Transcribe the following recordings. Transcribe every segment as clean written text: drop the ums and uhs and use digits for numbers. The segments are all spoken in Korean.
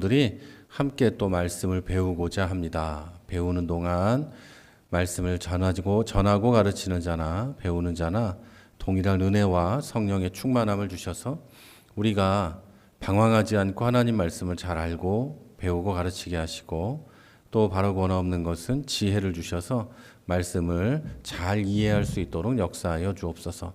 성도들이 함께 또 말씀을 배우고자 합니다. 배우는 동안 말씀을 전하고 가르치는 자나 배우는 자나 동일한 은혜와 성령의 충만함을 주셔서 우리가 방황하지 않고 하나님 말씀을 잘 알고 배우고 가르치게 하시고 또 바로 권한 없는 것은 지혜를 주셔서 말씀을 잘 이해할 수 있도록 역사하여 주옵소서.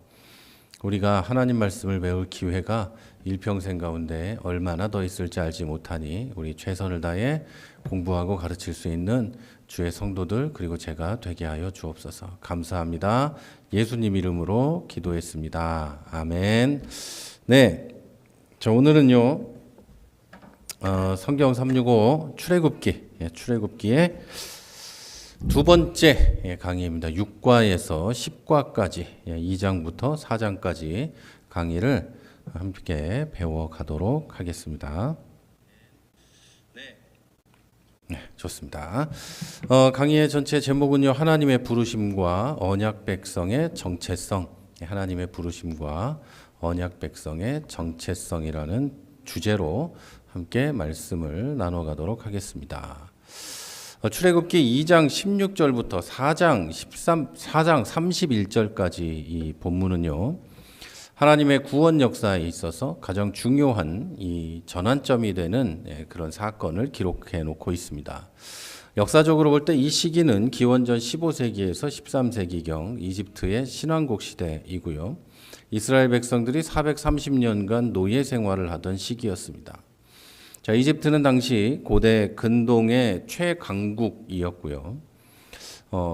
우리가 하나님 말씀을 배울 기회가 일평생 가운데 얼마나 더 있을지 알지 못하니 우리 최선을 다해 공부하고 가르칠 수 있는 주의 성도들 그리고 제가 되게 하여 주옵소서. 감사합니다. 예수님 이름으로 기도했습니다. 아멘. 네, 저 오늘은요 성경 365 출애굽기의 두 번째 강의입니다. 6과에서 10과까지 2장부터 4장까지 강의를 함께 배워가도록 하겠습니다. 네, 좋습니다. 강의의 전체 제목은요, 하나님의 부르심과 언약 백성의 정체성, 하나님의 부르심과 언약 백성의 정체성이라는 주제로 함께 말씀을 나눠가도록 하겠습니다. 출애굽기 2장 16절부터 4장 31절까지 이 본문은요, 하나님의 구원 역사에 있어서 가장 중요한 이 전환점이 되는 그런 사건을 기록해 놓고 있습니다. 역사적으로 볼 때 이 시기는 기원전 15세기에서 13세기경 이집트의 신왕국 시대이고요. 이스라엘 백성들이 430년간 노예 생활을 하던 시기였습니다. 자, 이집트는 당시 고대 근동의 최강국이었고요.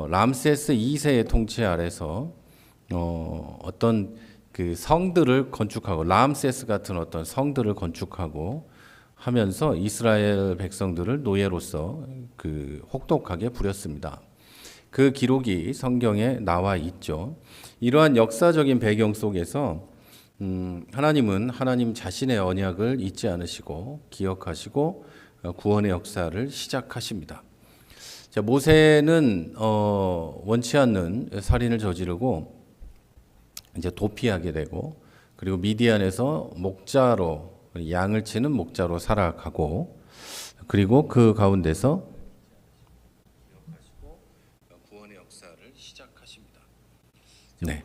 람세스 2세의 통치 아래서 어떤 그 성들을 건축하고 람세스 같은 어떤 성들을 건축하고 하면서 이스라엘 백성들을 노예로서 그 혹독하게 부렸습니다. 그 기록이 성경에 나와 있죠. 이러한 역사적인 배경 속에서 하나님은 하나님 자신의 언약을 잊지 않으시고 기억하시고 구원의 역사를 시작하십니다. 자, 모세는 원치 않는 살인을 저지르고 이제 도피하게 되고 그리고 미디안에서 목자로 양을 치는 목자로 살아가고 그리고 그 가운데서 구원의 역사를 시작하십니다. 네,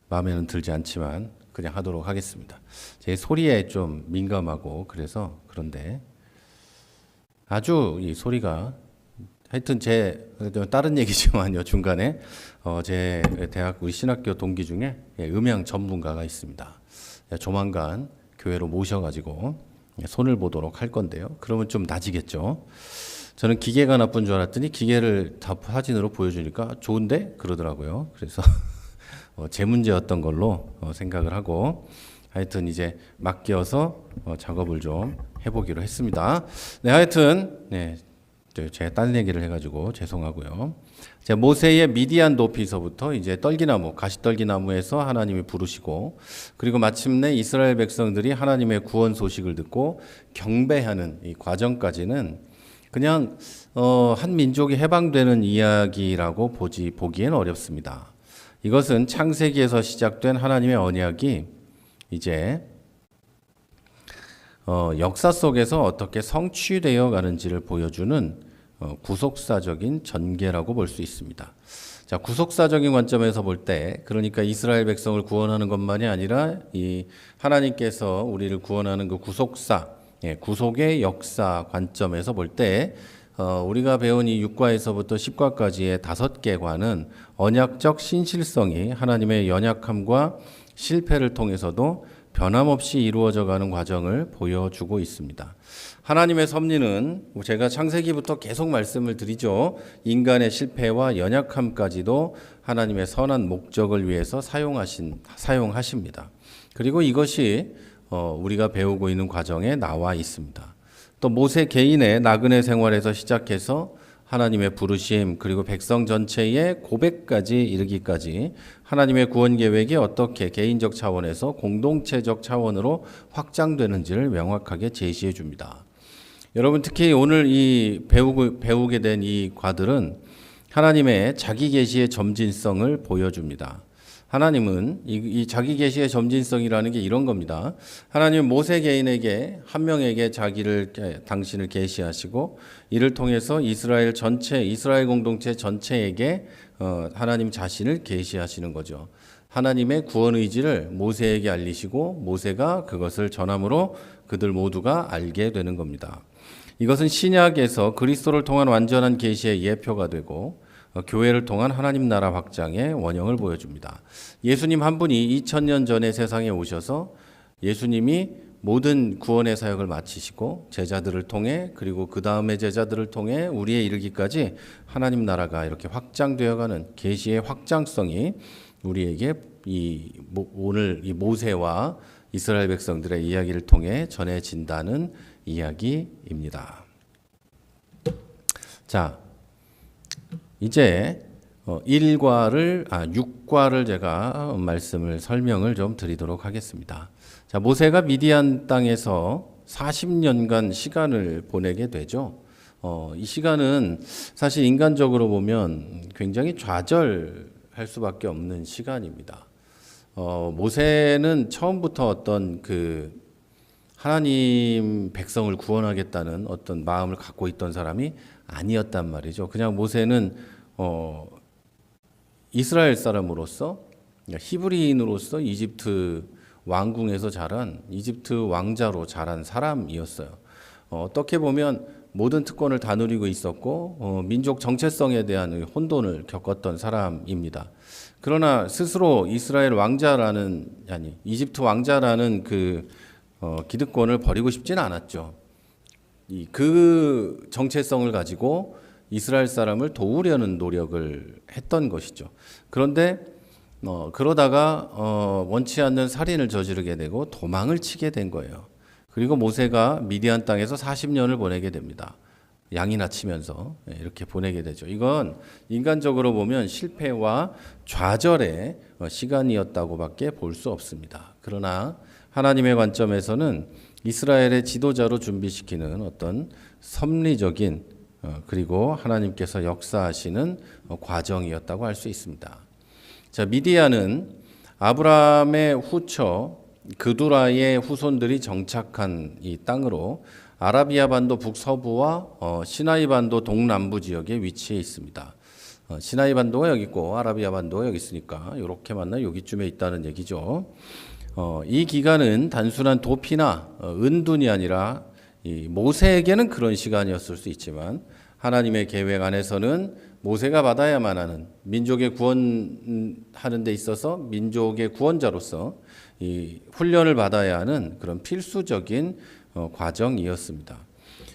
마음에는 들지 않지만 그냥 하도록 하겠습니다. 제 소리에 좀 민감하고 그래서 그런데 아주 이 소리가 하여튼 제 다른 얘기지만요, 중간에 제 대학 우리 신학교 동기 중에 음향 전문가가 있습니다. 조만간 교회로 모셔가지고 손을 보도록 할 건데요. 그러면 좀 나아지겠죠. 저는 기계가 나쁜 줄 알았더니 기계를 다 사진으로 보여주니까 좋은데 그러더라고요. 그래서 제 문제였던 걸로 생각을 하고 하여튼 이제 맡겨서 작업을 좀 해보기로 했습니다. 네, 하여튼 제가 딴 얘기를 해가지고 죄송하고요. 자, 모세의 미디안 도피서부터 이제 떨기나무, 가시떨기나무에서 하나님이 부르시고 그리고 마침내 이스라엘 백성들이 하나님의 구원 소식을 듣고 경배하는 이 과정까지는 그냥 한 민족이 해방되는 이야기라고 보기엔 어렵습니다. 이것은 창세기에서 시작된 하나님의 언약이 이제 역사 속에서 어떻게 성취되어 가는지를 보여주는 구속사적인 전개라고 볼 수 있습니다. 자, 구속사적인 관점에서 볼 때, 그러니까 이스라엘 백성을 구원하는 것만이 아니라 이 하나님께서 우리를 구원하는 그 구속사, 구속의 역사 관점에서 볼 때, 우리가 배운 이 6과에서부터 10과까지의 5개 과는 언약적 신실성이 하나님의 연약함과 실패를 통해서도 변함없이 이루어져 가는 과정을 보여주고 있습니다. 하나님의 섭리는 제가 창세기부터 계속 말씀을 드리죠. 인간의 실패와 연약함까지도 하나님의 선한 목적을 위해서 사용하십니다. 그리고 이것이 우리가 배우고 있는 과정에 나와 있습니다. 또 모세 개인의 나그네 생활에서 시작해서 하나님의 부르심 그리고 백성 전체의 고백까지 이르기까지 하나님의 구원 계획이 어떻게 개인적 차원에서 공동체적 차원으로 확장되는지를 명확하게 제시해 줍니다. 여러분, 특히 오늘 이 배우게 된 이 과들은 하나님의 자기 계시의 점진성을 보여줍니다. 하나님은 이 자기 계시의 점진성이라는 게 이런 겁니다. 하나님은 모세 개인에게 한 명에게 당신을 계시하시고 이를 통해서 이스라엘 공동체 전체에게 하나님 자신을 계시하시는 거죠. 하나님의 구원 의지를 모세에게 알리시고 모세가 그것을 전함으로 그들 모두가 알게 되는 겁니다. 이것은 신약에서 그리스도를 통한 완전한 계시의 예표가 되고 교회를 통한 하나님 나라 확장의 원형을 보여줍니다. 예수님 한 분이 2000년 전에 세상에 오셔서 예수님이 모든 구원의 사역을 마치시고 제자들을 통해 그리고 그 다음의 제자들을 통해 우리에 이르기까지 하나님 나라가 이렇게 확장되어가는 계시의 확장성이 우리에게 오늘 이 모세와 이스라엘 백성들의 이야기를 통해 전해진다는 이야기입니다. 자, 이제 6과를 제가 설명을 좀 드리도록 하겠습니다. 자, 모세가 미디안 땅에서 40년간 시간을 보내게 되죠. 이 시간은 사실 인간적으로 보면 굉장히 좌절할 수밖에 없는 시간입니다. 모세는 처음부터 어떤 하나님 백성을 구원하겠다는 어떤 마음을 갖고 있던 사람이 아니었단 말이죠. 그냥 모세는 이스라엘 사람으로서 히브리인으로서 이집트 왕궁에서 자란 이집트 왕자로 자란 사람이었어요. 어떻게 보면 모든 특권을 다 누리고 있었고 민족 정체성에 대한 혼돈을 겪었던 사람입니다. 그러나 스스로 이집트 왕자라는 기득권을 버리고 싶지는 않았죠. 그 정체성을 가지고 이스라엘 사람을 도우려는 노력을 했던 것이죠. 그런데 그러다가 원치 않는 살인을 저지르게 되고 도망을 치게 된 거예요. 그리고 모세가 미디안 땅에서 40년을 보내게 됩니다. 양이나 치면서 이렇게 보내게 되죠. 이건 인간적으로 보면 실패와 좌절의 시간이었다고밖에 볼 수 없습니다. 그러나 하나님의 관점에서는 이스라엘의 지도자로 준비시키는 어떤 섭리적인 그리고 하나님께서 역사하시는 과정이었다고 할 수 있습니다. 자, 미디안은 아브라함의 후처 그두라의 후손들이 정착한 이 땅으로 아라비아 반도 북서부와 시나이 반도 동남부 지역에 위치해 있습니다. 시나이 반도가 여기 있고 아라비아 반도가 여기 있으니까 이렇게 만나 여기쯤에 있다는 얘기죠. 이 기간은 단순한 도피나 은둔이 아니라 모세에게는 그런 시간이었을 수 있지만 하나님의 계획 안에서는 모세가 받아야만 하는 민족의 구원하는 데 있어서 민족의 구원자로서 이 훈련을 받아야 하는 그런 필수적인 과정이었습니다.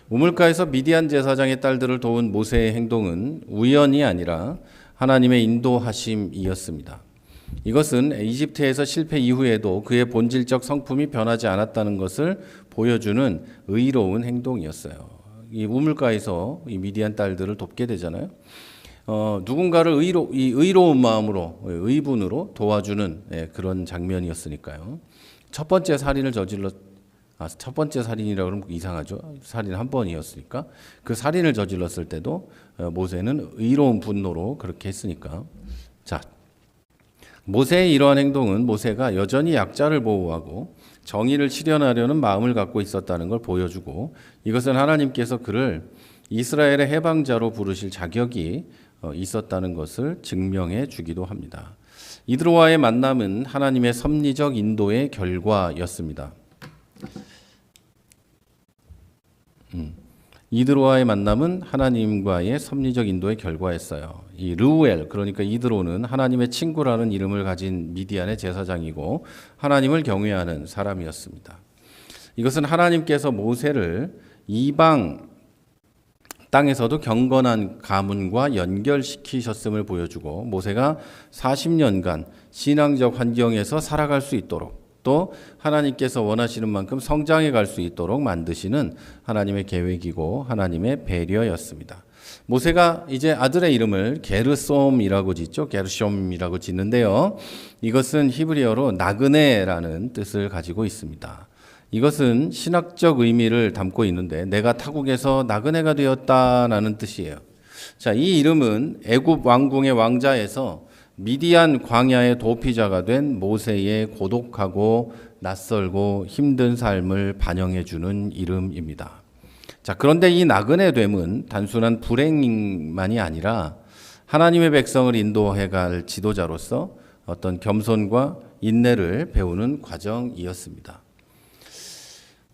우물가에서 미디안 제사장의 딸들을 도운 모세의 행동은 우연이 아니라 하나님의 인도하심이었습니다. 이것은 이집트에서 실패 이후에도 그의 본질적 성품이 변하지 않았다는 것을 보여주는 의로운 행동이었어요. 이 우물가에서 이 미디안 딸들을 돕게 되잖아요. 누군가를 의로운 마음으로 의분으로 도와주는 그런 장면이었으니까요. 첫 번째 살인이라고 그러면 이상하죠. 살인 한 번이었으니까 그 살인을 저질렀을 때도 모세는 의로운 분노로 그렇게 했으니까. 자, 모세의 이러한 행동은 모세가 여전히 약자를 보호하고 정의를 실현하려는 마음을 갖고 있었다는 걸 보여주고 이것은 하나님께서 그를 이스라엘의 해방자로 부르실 자격이 있었다는 것을 증명해 주기도 합니다. 이드로와의 만남은 하나님의 섭리적 인도의 결과였습니다. 이드로와의 만남은 하나님과의 섭리적 인도의 결과였어요. 이 르우엘, 그러니까 이드로는 하나님의 친구라는 이름을 가진 미디안의 제사장이고 하나님을 경외하는 사람이었습니다. 이것은 하나님께서 모세를 이방 땅에서도 경건한 가문과 연결시키셨음을 보여주고 모세가 40년간 신앙적 환경에서 살아갈 수 있도록 또 하나님께서 원하시는 만큼 성장해 갈 수 있도록 만드시는 하나님의 계획이고 하나님의 배려였습니다. 모세가 이제 아들의 이름을 게르솜이라고 짓죠. 게르숑이라고 짓는데요. 이것은 히브리어로 나그네라는 뜻을 가지고 있습니다. 이것은 신학적 의미를 담고 있는데 내가 타국에서 나그네가 되었다라는 뜻이에요. 자, 이 이름은 애굽 왕궁의 왕자에서 미디안 광야의 도피자가 된 모세의 고독하고 낯설고 힘든 삶을 반영해 주는 이름입니다. 자, 그런데 이 나그네 됨은 단순한 불행만이 아니라 하나님의 백성을 인도해 갈 지도자로서 어떤 겸손과 인내를 배우는 과정이었습니다.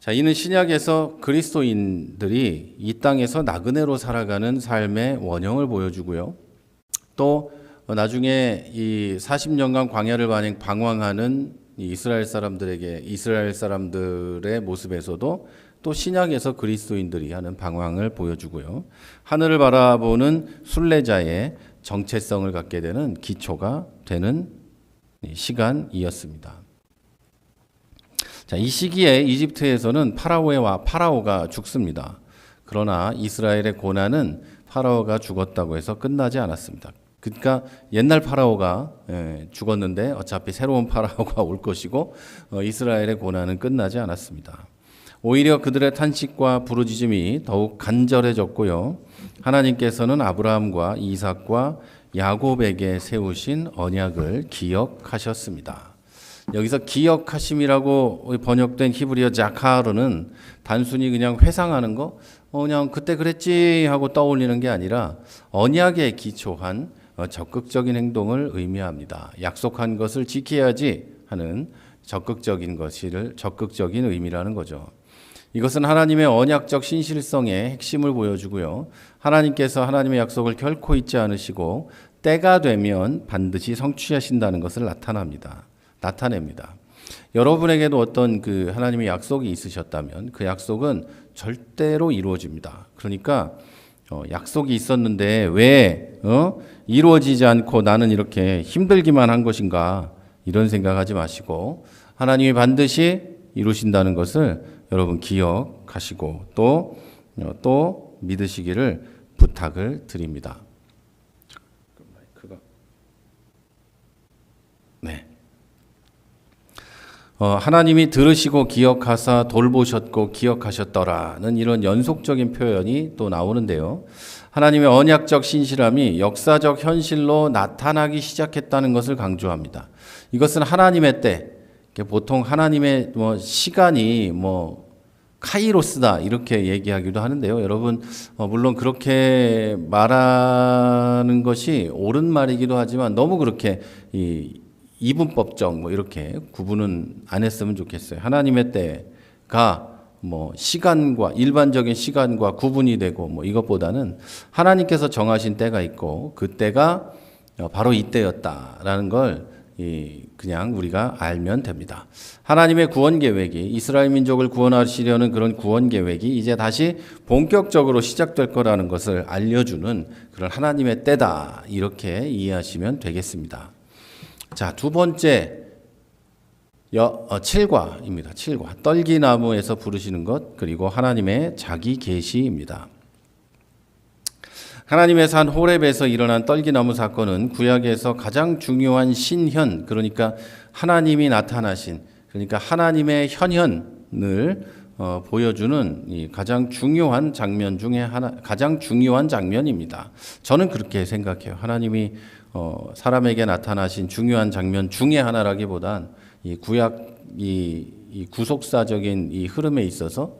자, 이는 신약에서 그리스도인들이 이 땅에서 나그네로 살아가는 삶의 원형을 보여주고요. 또 나중에 이 40년간 광야를 방황하는 이스라엘 사람들의 모습에서도 또 신약에서 그리스도인들이 하는 방황을 보여주고요. 하늘을 바라보는 순례자의 정체성을 갖게 되는 기초가 되는 시간이었습니다. 자, 이 시기에 이집트에서는 파라오가 죽습니다. 그러나 이스라엘의 고난은 파라오가 죽었다고 해서 끝나지 않았습니다. 그러니까 옛날 파라오가 죽었는데 어차피 새로운 파라오가 올 것이고 이스라엘의 고난은 끝나지 않았습니다. 오히려 그들의 탄식과 부르짖음이 더욱 간절해졌고요. 하나님께서는 아브라함과 이삭과 야곱에게 세우신 언약을 기억하셨습니다. 여기서 기억하심이라고 번역된 히브리어 자카르는 단순히 그냥 회상하는 거, 그냥 그때 그랬지 하고 떠올리는 게 아니라 언약에 기초한 적극적인 행동을 의미합니다. 약속한 것을 지켜야지 하는 적극적인 의미라는 거죠. 이것은 하나님의 언약적 신실성의 핵심을 보여주고요. 하나님께서 하나님의 약속을 결코 잊지 않으시고 때가 되면 반드시 성취하신다는 것을 나타냅니다. 여러분에게도 어떤 그 하나님의 약속이 있으셨다면 그 약속은 절대로 이루어집니다. 그러니까 약속이 있었는데 왜 이루어지지 않고 나는 이렇게 힘들기만 한 것인가 이런 생각하지 마시고 하나님이 반드시 이루신다는 것을 여러분 기억하시고 또 믿으시기를 부탁을 드립니다. 네. 하나님이 들으시고 기억하사 돌보셨고 기억하셨더라는 이런 연속적인 표현이 또 나오는데요. 하나님의 언약적 신실함이 역사적 현실로 나타나기 시작했다는 것을 강조합니다. 이것은 하나님의 때, 보통 하나님의 시간이 카이로스다 이렇게 얘기하기도 하는데요. 여러분 물론 그렇게 말하는 것이 옳은 말이기도 하지만 너무 그렇게 이분법적 이렇게 구분은 안 했으면 좋겠어요. 하나님의 때가 시간과 일반적인 시간과 구분이 되고 이것보다는 하나님께서 정하신 때가 있고 그 때가 바로 이때였다라는 걸 그냥 우리가 알면 됩니다. 하나님의 구원 계획이 이스라엘 민족을 구원하시려는 그런 구원 계획이 이제 다시 본격적으로 시작될 거라는 것을 알려주는 그런 하나님의 때다 이렇게 이해하시면 되겠습니다. 자, 두 번째 7과입니다. 7과 떨기나무에서 부르시는 것 그리고 하나님의 자기 계시입니다. 하나님의 산 호렙에서 일어난 떨기나무 사건은 구약에서 가장 중요한 신현, 그러니까 하나님이 나타나신, 그러니까 하나님의 현현을 보여주는 이 가장 중요한 장면 중에 가장 중요한 장면입니다. 저는 그렇게 생각해요. 하나님이 사람에게 나타나신 중요한 장면 중에 하나라기보단 이 구약 이 구속사적인 이 흐름에 있어서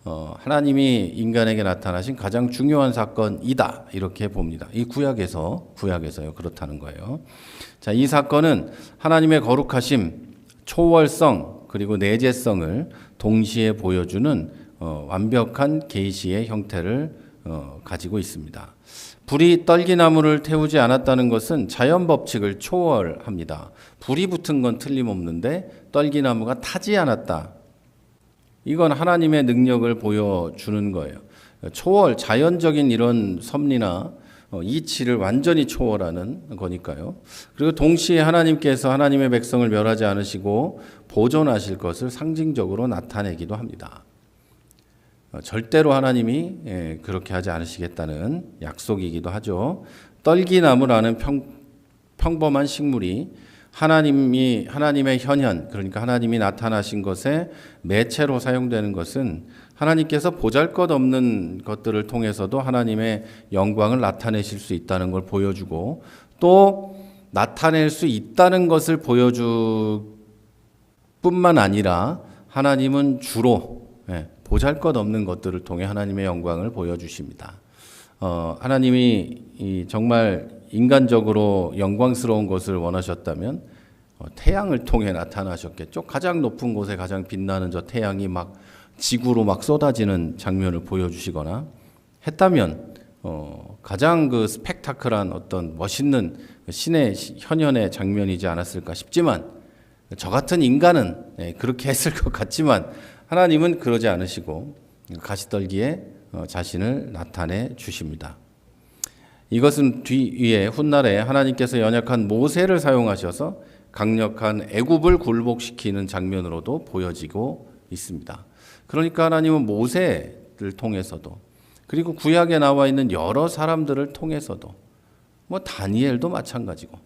하나님이 인간에게 나타나신 가장 중요한 사건이다 이렇게 봅니다. 이 구약에서요 그렇다는 거예요. 자, 이 사건은 하나님의 거룩하심, 초월성 그리고 내재성을 동시에 보여주는 완벽한 계시의 형태를 가지고 있습니다. 불이 떨기나무를 태우지 않았다는 것은 자연 법칙을 초월합니다. 불이 붙은 건 틀림없는데 떨기나무가 타지 않았다. 이건 하나님의 능력을 보여주는 거예요. 자연적인 이런 섭리나 이치를 완전히 초월하는 거니까요. 그리고 동시에 하나님께서 하나님의 백성을 멸하지 않으시고 보존하실 것을 상징적으로 나타내기도 합니다. 절대로 하나님이 그렇게 하지 않으시겠다는 약속이기도 하죠. 떨기나무라는 평범한 식물이 하나님의 현현, 그러니까 하나님이 나타나신 것에 매체로 사용되는 것은 하나님께서 보잘것없는 것들을 통해서도 하나님의 영광을 나타내실 수 있다는 걸 보여주고 또 나타낼 수 있다는 것을 보여줄 뿐만 아니라 하나님은 주로 보잘것없는 것들을 통해 하나님의 영광을 보여주십니다. 하나님이 정말 인간적으로 영광스러운 것을 원하셨다면 태양을 통해 나타나셨겠죠. 가장 높은 곳에 가장 빛나는 저 태양이 막 지구로 막 쏟아지는 장면을 보여주시거나 했다면 가장 그 스펙타클한 어떤 멋있는 신의 현현의 장면이지 않았을까 싶지만 저 같은 인간은 그렇게 했을 것 같지만 하나님은 그러지 않으시고 가시떨기에 자신을 나타내 주십니다. 이것은 뒤에 훗날에 하나님께서 연약한 모세를 사용하셔서 강력한 애굽을 굴복시키는 장면으로도 보여지고 있습니다. 그러니까 하나님은 모세를 통해서도 그리고 구약에 나와 있는 여러 사람들을 통해서도 다니엘도 마찬가지고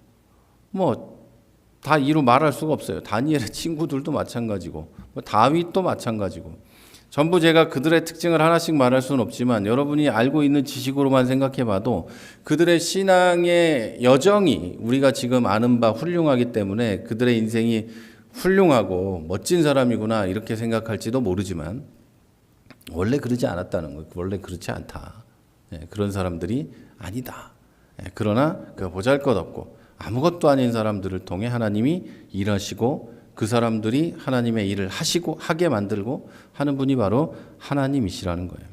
다 이루 말할 수가 없어요. 다니엘의 친구들도 마찬가지고 다윗도 마찬가지고 전부 제가 그들의 특징을 하나씩 말할 수는 없지만 여러분이 알고 있는 지식으로만 생각해 봐도 그들의 신앙의 여정이 우리가 지금 아는 바 훌륭하기 때문에 그들의 인생이 훌륭하고 멋진 사람이구나 이렇게 생각할지도 모르지만 원래 그러지 않았다는 거예요. 원래 그렇지 않다. 그런 사람들이 아니다. 그러나 그 보잘것없고 아무것도 아닌 사람들을 통해 하나님이 일하시고 그 사람들이 하나님의 일을 하게 만들고 하는 분이 바로 하나님이시라는 거예요.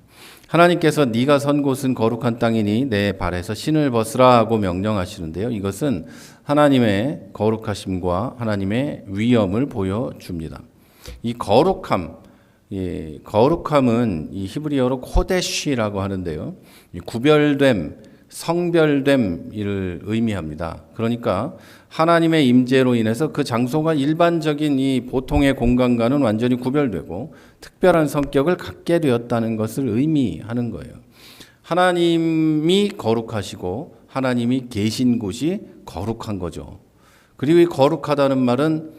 하나님께서 네가 선 곳은 거룩한 땅이니 내 발에서 신을 벗으라 하고 명령하시는데요. 이것은 하나님의 거룩하심과 하나님의 위엄을 보여줍니다. 이 거룩함은 이 히브리어로 코데쉬라고 하는데요. 구별됨, 성별됨을 의미합니다. 그러니까 하나님의 임재로 인해서 그 장소가 일반적인 이 보통의 공간과는 완전히 구별되고 특별한 성격을 갖게 되었다는 것을 의미하는 거예요. 하나님이 거룩하시고 하나님이 계신 곳이 거룩한 거죠. 그리고 이 거룩하다는 말은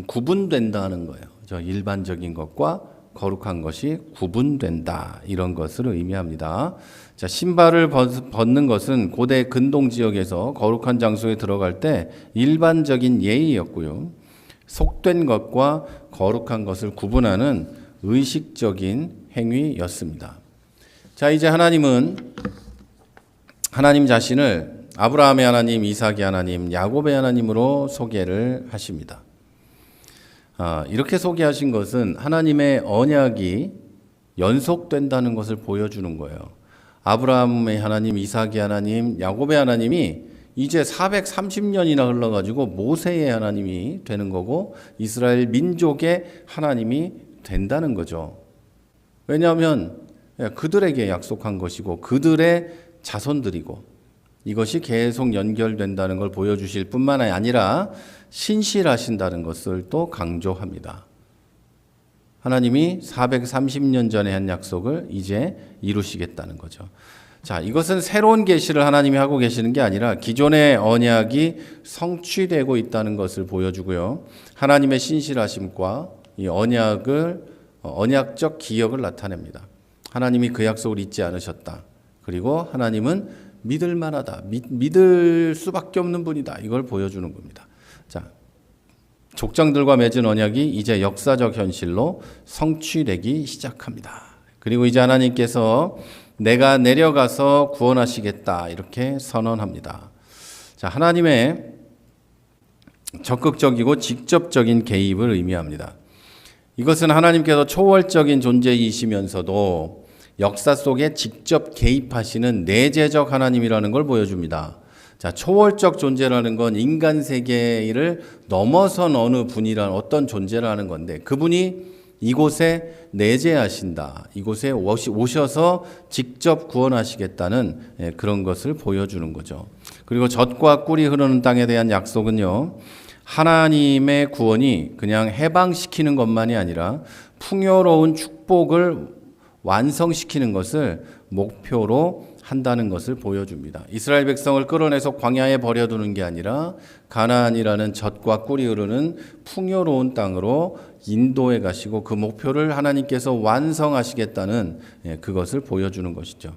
구분된다는 거예요. 저 일반적인 것과 거룩한 것이 구분된다 이런 것을 의미합니다. 자, 신발을 벗는 것은 고대 근동 지역에서 거룩한 장소에 들어갈 때 일반적인 예의였고요. 속된 것과 거룩한 것을 구분하는 의식적인 행위였습니다. 자, 이제 하나님 자신을 아브라함의 하나님, 이삭의 하나님, 야곱의 하나님으로 소개를 하십니다. 이렇게 소개하신 것은 하나님의 언약이 연속된다는 것을 보여주는 거예요. 아브라함의 하나님, 이삭의 하나님, 야곱의 하나님이 이제 430년이나 흘러가지고 모세의 하나님이 되는 거고 이스라엘 민족의 하나님이 된다는 거죠. 왜냐하면 그들에게 약속한 것이고 그들의 자손들이고 이것이 계속 연결된다는 걸 보여주실 뿐만 아니라 신실하신다는 것을 또 강조합니다. 하나님이 430년 전에 한 약속을 이제 이루시겠다는 거죠. 자, 이것은 새로운 계시를 하나님이 하고 계시는 게 아니라 기존의 언약이 성취되고 있다는 것을 보여주고요. 하나님의 신실하심과 이 언약적 기억을 나타냅니다. 하나님이 그 약속을 잊지 않으셨다. 그리고 하나님은 믿을 만하다. 믿을 수밖에 없는 분이다. 이걸 보여주는 겁니다. 자, 족장들과 맺은 언약이 이제 역사적 현실로 성취되기 시작합니다. 그리고 이제 하나님께서 내가 내려가서 구원하시겠다 이렇게 선언합니다. 자, 하나님의 적극적이고 직접적인 개입을 의미합니다. 이것은 하나님께서 초월적인 존재이시면서도 역사 속에 직접 개입하시는 내재적 하나님이라는 걸 보여줍니다. 자, 초월적 존재라는 건 인간 세계를 넘어선 어느 분이란 어떤 존재라는 건데 그분이 이곳에 내재하신다. 이곳에 오셔서 직접 구원하시겠다는 그런 것을 보여주는 거죠. 그리고 젖과 꿀이 흐르는 땅에 대한 약속은요. 하나님의 구원이 그냥 해방시키는 것만이 아니라 풍요로운 축복을 완성시키는 것을 목표로 한다는 것을 보여줍니다. 이스라엘 백성을 끌어내서 광야에 버려두는 게 아니라 가나안이라는 젖과 꿀이 흐르는 풍요로운 땅으로 인도해 가시고 그 목표를 하나님께서 완성하시겠다는 그것을 보여주는 것이죠.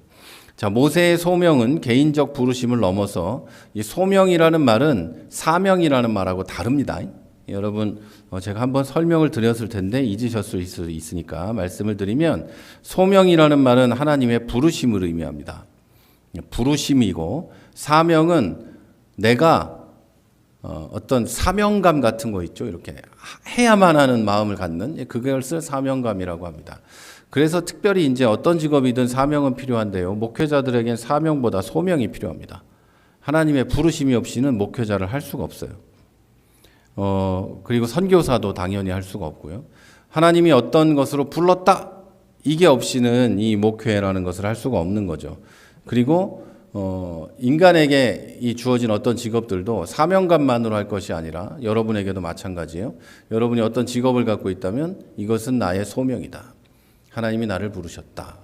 자, 모세의 소명은 개인적 부르심을 넘어서 이 소명이라는 말은 사명이라는 말하고 다릅니다. 여러분, 제가 한번 설명을 드렸을 텐데 잊으셨을 수 있으니까 말씀을 드리면, 소명이라는 말은 하나님의 부르심을 의미합니다. 부르심이고, 사명은 내가 어떤 사명감 같은 거 있죠. 이렇게 해야만 하는 마음을 갖는, 그것을 사명감이라고 합니다. 그래서 특별히 이제 어떤 직업이든 사명은 필요한데요. 목회자들에겐 사명보다 소명이 필요합니다. 하나님의 부르심이 없이는 목회자를 할 수가 없어요. 그리고 선교사도 당연히 할 수가 없고요. 하나님이 어떤 것으로 불렀다, 이게 없이는 이 목회라는 것을 할 수가 없는 거죠. 그리고 인간에게 이 주어진 어떤 직업들도 사명감만으로 할 것이 아니라 여러분에게도 마찬가지예요. 여러분이 어떤 직업을 갖고 있다면 이것은 나의 소명이다. 하나님이 나를 부르셨다.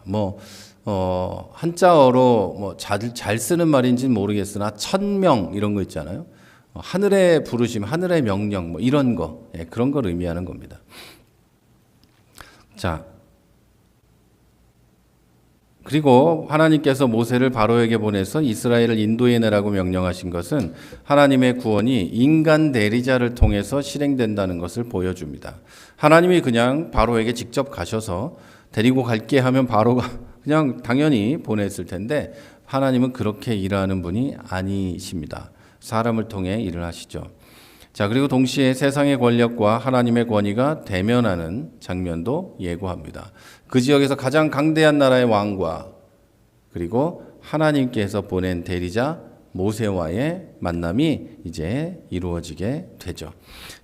한자어로 잘 쓰는 말인지는 모르겠으나 천명 이런 거 있잖아요. 하늘의 부르심, 하늘의 명령 이런 거, 그런 걸 의미하는 겁니다. 자, 그리고 하나님께서 모세를 바로에게 보내서 이스라엘을 인도해내라고 명령하신 것은 하나님의 구원이 인간 대리자를 통해서 실행된다는 것을 보여줍니다. 하나님이 그냥 바로에게 직접 가셔서 데리고 갈게 하면 바로가 그냥 당연히 보냈을 텐데, 하나님은 그렇게 일하는 분이 아니십니다. 사람을 통해 일을 하시죠. 자, 그리고 동시에 세상의 권력과 하나님의 권위가 대면하는 장면도 예고합니다. 그 지역에서 가장 강대한 나라의 왕과 그리고 하나님께서 보낸 대리자 모세와의 만남이 이제 이루어지게 되죠.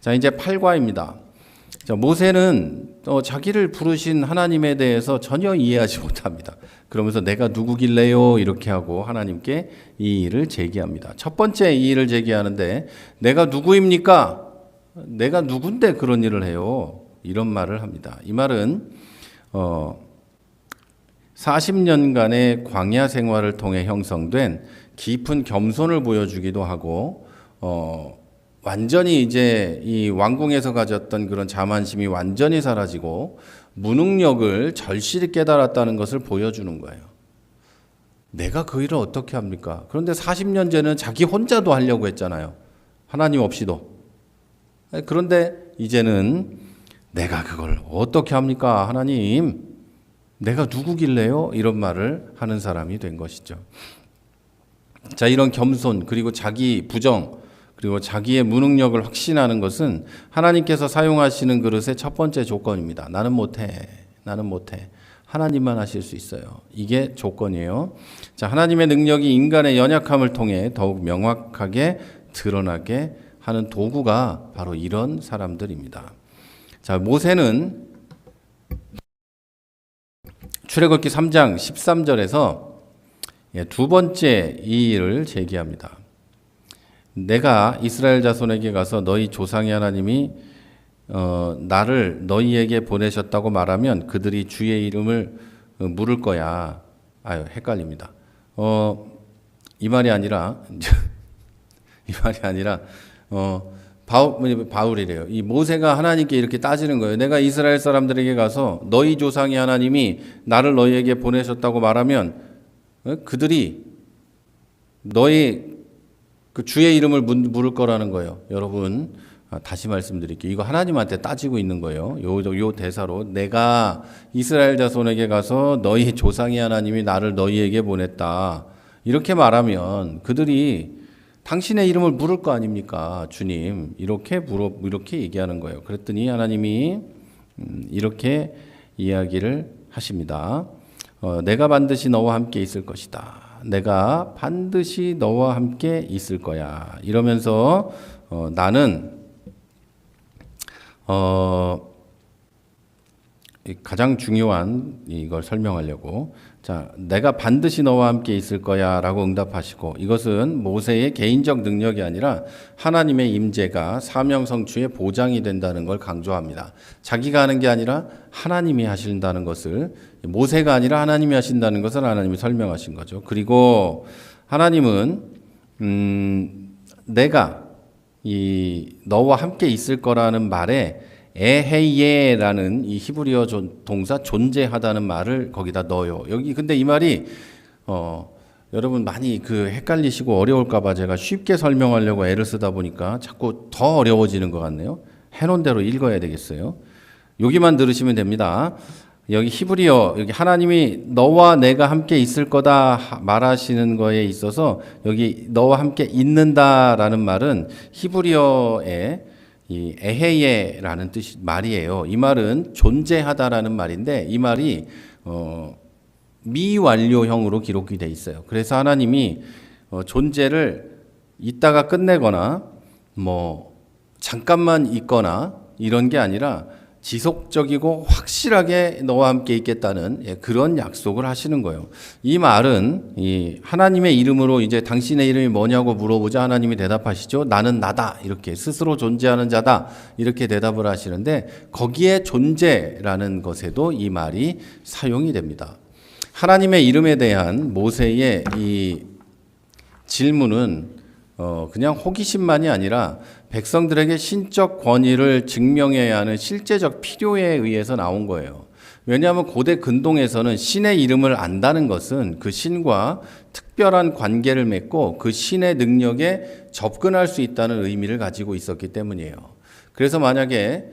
자, 이제 8과입니다. 자, 모세는 자기를 부르신 하나님에 대해서 전혀 이해하지 못합니다. 그러면서 내가 누구길래요? 이렇게 하고 하나님께 이 일을 제기합니다. 첫 번째 이 일을 제기하는데, 내가 누구입니까? 내가 누군데 그런 일을 해요? 이런 말을 합니다. 이 말은 40년간의 광야 생활을 통해 형성된 깊은 겸손을 보여주기도 하고, 완전히 이제 이 왕궁에서 가졌던 그런 자만심이 완전히 사라지고 무능력을 절실히 깨달았다는 것을 보여주는 거예요. 내가 그 일을 어떻게 합니까? 그런데 40년 전에는 자기 혼자도 하려고 했잖아요. 하나님 없이도. 그런데 이제는 내가 그걸 어떻게 합니까? 하나님, 내가 누구길래요? 이런 말을 하는 사람이 된 것이죠. 자, 이런 겸손, 그리고 자기 부정, 그리고 자기의 무능력을 확신하는 것은 하나님께서 사용하시는 그릇의 첫 번째 조건입니다. 나는 못해. 나는 못해. 하나님만 하실 수 있어요. 이게 조건이에요. 자, 하나님의 능력이 인간의 연약함을 통해 더욱 명확하게 드러나게 하는 도구가 바로 이런 사람들입니다. 자, 모세는 출애굽기 3장 13절에서 두 번째 이 일을 제기합니다. 내가 이스라엘 자손에게 가서 너희 조상의 하나님이 나를 너희에게 보내셨다고 말하면 그들이 주의 이름을 물을 거야. 헷갈립니다. 이 말이 아니라 바울이래요. 이 모세가 하나님께 이렇게 따지는 거예요. 내가 이스라엘 사람들에게 가서 너희 조상의 하나님이 나를 너희에게 보내셨다고 말하면 그들이 너희 그 주의 이름을 물을 거라는 거예요. 여러분, 다시 말씀드릴게요. 이거 하나님한테 따지고 있는 거예요. 요 대사로 내가 이스라엘 자손에게 가서 너희 조상의 하나님이 나를 너희에게 보냈다. 이렇게 말하면 그들이 당신의 이름을 물을 거 아닙니까? 주님. 이렇게 얘기하는 거예요. 그랬더니 하나님이 이렇게 이야기를 하십니다. 내가 반드시 너와 함께 있을 것이다. 내가 반드시 너와 함께 있을 거야. 이러면서 나는 가장 중요한 이걸 설명하려고, 자, 내가 반드시 너와 함께 있을 거야 라고 응답하시고, 이것은 모세의 개인적 능력이 아니라 하나님의 임재가 사명 성취의 보장이 된다는 걸 강조합니다. 자기가 하는 게 아니라 하나님이 하신다는 것을, 모세가 아니라 하나님이 하신다는 것을 하나님이 설명하신 거죠. 그리고 하나님은 내가 너와 함께 있을 거라는 말에 에헤예라는 이 히브리어 동사 존재하다는 말을 거기다 넣어요. 여기 근데 이 말이 여러분 많이 헷갈리시고 어려울까봐 제가 쉽게 설명하려고 애를 쓰다 보니까 자꾸 더 어려워지는 것 같네요. 해놓은 대로 읽어야 되겠어요. 여기만 들으시면 됩니다. 여기 히브리어, 여기 하나님이 너와 내가 함께 있을 거다 말하시는 거에 있어서 여기 너와 함께 있는다라는 말은 히브리어의 이 에헤예라는 말이에요. 이 말은 존재하다라는 말인데 이 말이 미완료형으로 기록이 돼 있어요. 그래서 하나님이 존재를 있다가 끝내거나 뭐 잠깐만 있거나 이런 게 아니라 지속적이고 확실하게 너와 함께 있겠다는 그런 약속을 하시는 거예요. 이 말은 이 하나님의 이름으로 이제 당신의 이름이 뭐냐고 물어보자 하나님이 대답하시죠. 나는 나다. 이렇게 스스로 존재하는 자다. 이렇게 대답을 하시는데 거기에 존재라는 것에도 이 말이 사용이 됩니다. 하나님의 이름에 대한 모세의 이 질문은 그냥 호기심만이 아니라 백성들에게 신적 권위를 증명해야 하는 실제적 필요에 의해서 나온 거예요. 왜냐하면 고대 근동에서는 신의 이름을 안다는 것은 그 신과 특별한 관계를 맺고 그 신의 능력에 접근할 수 있다는 의미를 가지고 있었기 때문이에요. 그래서 만약에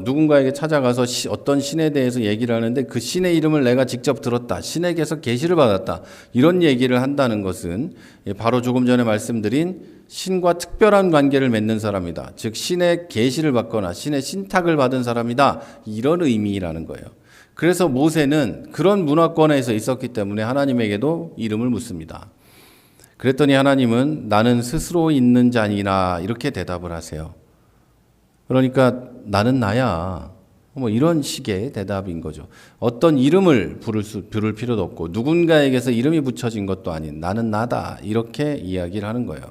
누군가에게 찾아가서 어떤 신에 대해서 얘기를 하는데 그 신의 이름을 내가 직접 들었다. 신에게서 계시를 받았다. 이런 얘기를 한다는 것은 바로 조금 전에 말씀드린 신과 특별한 관계를 맺는 사람이다. 즉 신의 계시를 받거나 신의 신탁을 받은 사람이다. 이런 의미라는 거예요. 그래서 모세는 그런 문화권에서 있었기 때문에 하나님에게도 이름을 묻습니다. 그랬더니 하나님은 나는 스스로 있는 자니라 이렇게 대답을 하세요. 그러니까 나는 나야. 뭐 이런 식의 대답인 거죠. 어떤 이름을 부를 필요도 없고 누군가에게서 이름이 붙여진 것도 아닌 나는 나다. 이렇게 이야기를 하는 거예요.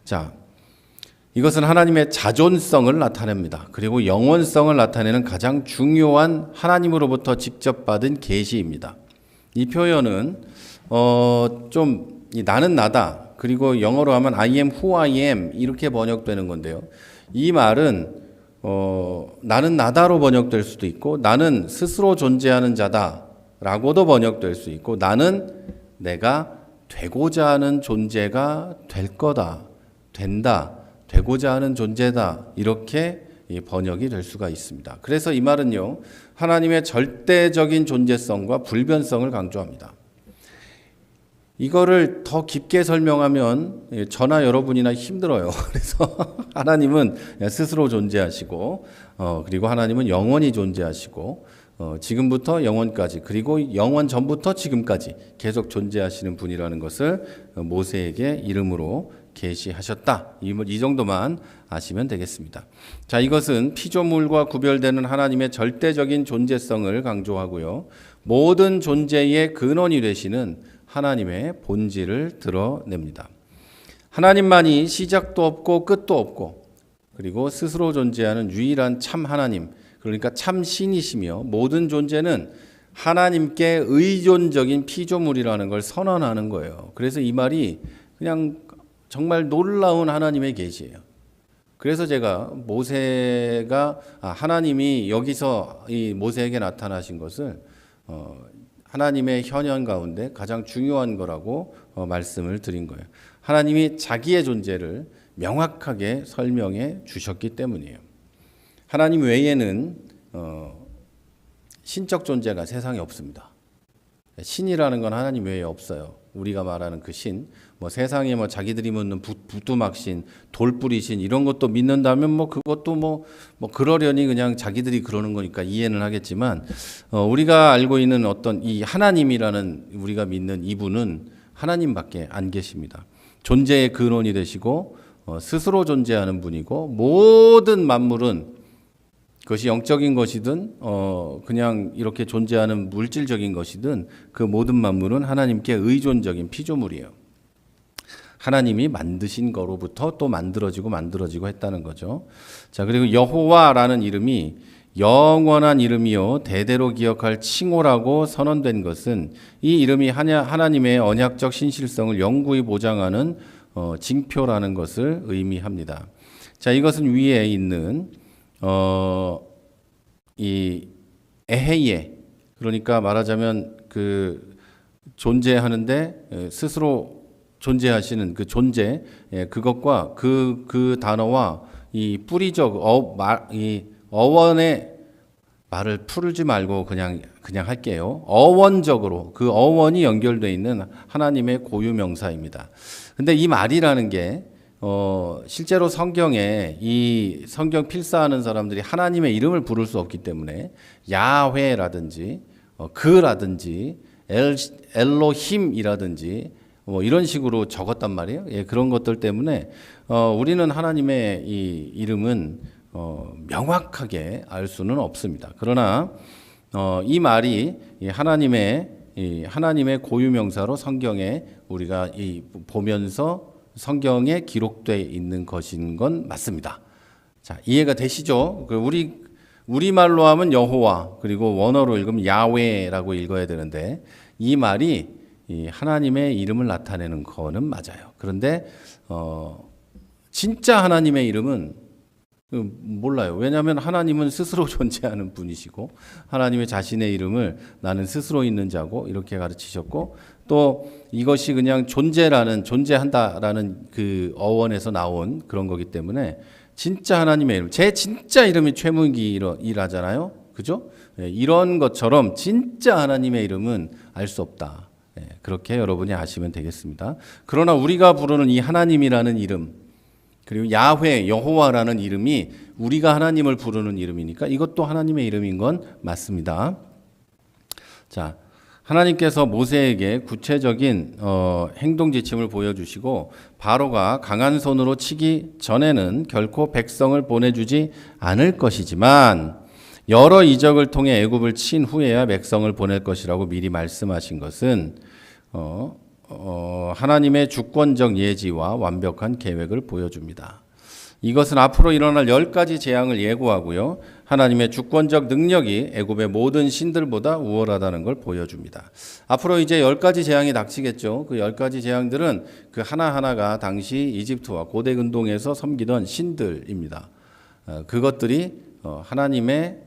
자, 이것은 하나님의 자존성을 나타냅니다. 그리고 영원성을 나타내는 가장 중요한 하나님으로부터 직접 받은 계시입니다. 이 표현은 좀 나는 나다. 그리고 영어로 하면 I am who I am 이렇게 번역되는 건데요. 이 말은 나는 나다로 번역될 수도 있고 나는 스스로 존재하는 자다라고도 번역될 수 있고 나는 내가 되고자 하는 존재가 될 거다, 된다, 되고자 하는 존재다 이렇게 번역이 될 수가 있습니다. 그래서 이 말은요 하나님의 절대적인 존재성과 불변성을 강조합니다. 이거를 더 깊게 설명하면 저나 여러분이나 힘들어요. 그래서 하나님은 스스로 존재하시고 그리고 하나님은 영원히 존재하시고 지금부터 영원까지 그리고 영원 전부터 지금까지 계속 존재하시는 분이라는 것을 모세에게 이름으로 계시하셨다. 이 정도만 아시면 되겠습니다. 자, 이것은 피조물과 구별되는 하나님의 절대적인 존재성을 강조하고요. 모든 존재의 근원이 되시는 하나님의 본질을 드러냅니다. 하나님만이 시작도 없고 끝도 없고 그리고 스스로 존재하는 유일한 참 하나님, 그러니까 참 신이시며 모든 존재는 하나님께 의존적인 피조물이라는 걸 선언하는 거예요. 그래서 이 말이 그냥 정말 놀라운 하나님의 계시예요. 그래서 제가 모세가 하나님이 여기서 이 모세에게 나타나신 것을 하나님의 현현 가운데 가장 중요한 거라고 말씀을 드린 거예요. 하나님이 자기의 존재를 명확하게 설명해 주셨기 때문이에요. 하나님 외에는 신적 존재가 세상에 없습니다. 신이라는 건 하나님 외에 없어요. 우리가 말하는 그 신, 뭐 세상에 뭐 자기들이 묻는 부뚜막신, 돌뿌리신 이런 것도 믿는다면 뭐 그것도 뭐 그러려니 그냥 자기들이 그러는 거니까 이해는 하겠지만 우리가 알고 있는 어떤 이 하나님이라는 우리가 믿는 이분은 하나님밖에 안 계십니다. 존재의 근원이 되시고 스스로 존재하는 분이고 모든 만물은 그것이 영적인 것이든 그냥 이렇게 존재하는 물질적인 것이든 그 모든 만물은 하나님께 의존적인 피조물이에요. 하나님이 만드신 거로부터 또 만들어지고 했다는 거죠. 자, 그리고 여호와라는 이름이 영원한 이름이요 대대로 기억할 칭호라고 선언된 것은 이 이름이 하나님의 언약적 신실성을 영구히 보장하는 징표라는 것을 의미합니다. 자, 이것은 위에 있는 이 에헤예, 그러니까 말하자면 그 존재하는데 스스로 존재하시는 그 존재, 그것과 그 단어와 이 뿌리적 이 어원의 말을 풀지 말고 그냥 할게요. 어원적으로 그 어원이 연결되어 있는 하나님의 고유명사입니다. 근데 이 말이라는 게 실제로 성경에 이 성경 필사하는 사람들이 하나님의 이름을 부를 수 없기 때문에 야훼라든지 그라든지 엘로힘이라든지 뭐 이런 식으로 적었단 말이에요. 예, 그런 것들 때문에 우리는 하나님의 이 이름은 명확하게 알 수는 없습니다. 그러나 이 말이 하나님의 고유명사로 성경에 우리가 보면서 성경에 기록되어 있는 것인 건 맞습니다. 자, 이해가 되시죠? 우리말로 하면 여호와, 그리고 원어로 읽으면 야훼라고 읽어야 되는데 이 말이 이 하나님의 이름을 나타내는 거는 맞아요. 그런데 진짜 하나님의 이름은 몰라요. 왜냐하면 하나님은 스스로 존재하는 분이시고 하나님의 자신의 이름을 나는 스스로 있는 자고 이렇게 가르치셨고, 또 이것이 그냥 존재한다라는 그 어원에서 나온 그런 거기 때문에 진짜 하나님의 이름, 제 진짜 이름이 최문기라잖아요. 그죠? 이런 것처럼 진짜 하나님의 이름은 알 수 없다. 그렇게 여러분이 아시면 되겠습니다. 그러나 우리가 부르는 이 하나님이라는 이름, 그리고 야훼, 여호와라는 이름이 우리가 하나님을 부르는 이름이니까 이것도 하나님의 이름인 건 맞습니다. 자, 하나님께서 모세에게 구체적인 행동 지침을 보여주시고 바로가 강한 손으로 치기 전에는 결코 백성을 보내주지 않을 것이지만 여러 이적을 통해 애굽을 친 후에야 백성을 보낼 것이라고 미리 말씀하신 것은 하나님의 주권적 예지와 완벽한 계획을 보여줍니다. 이것은 앞으로 일어날 10가지 재앙을 예고하고요, 하나님의 주권적 능력이 애굽의 모든 신들보다 우월하다는 걸 보여줍니다. 앞으로 이제 10가지 재앙이 닥치겠죠. 그 10가지 재앙들은 그 하나하나가 당시 이집트와 고대 근동에서 섬기던 신들입니다. 그것들이 하나님의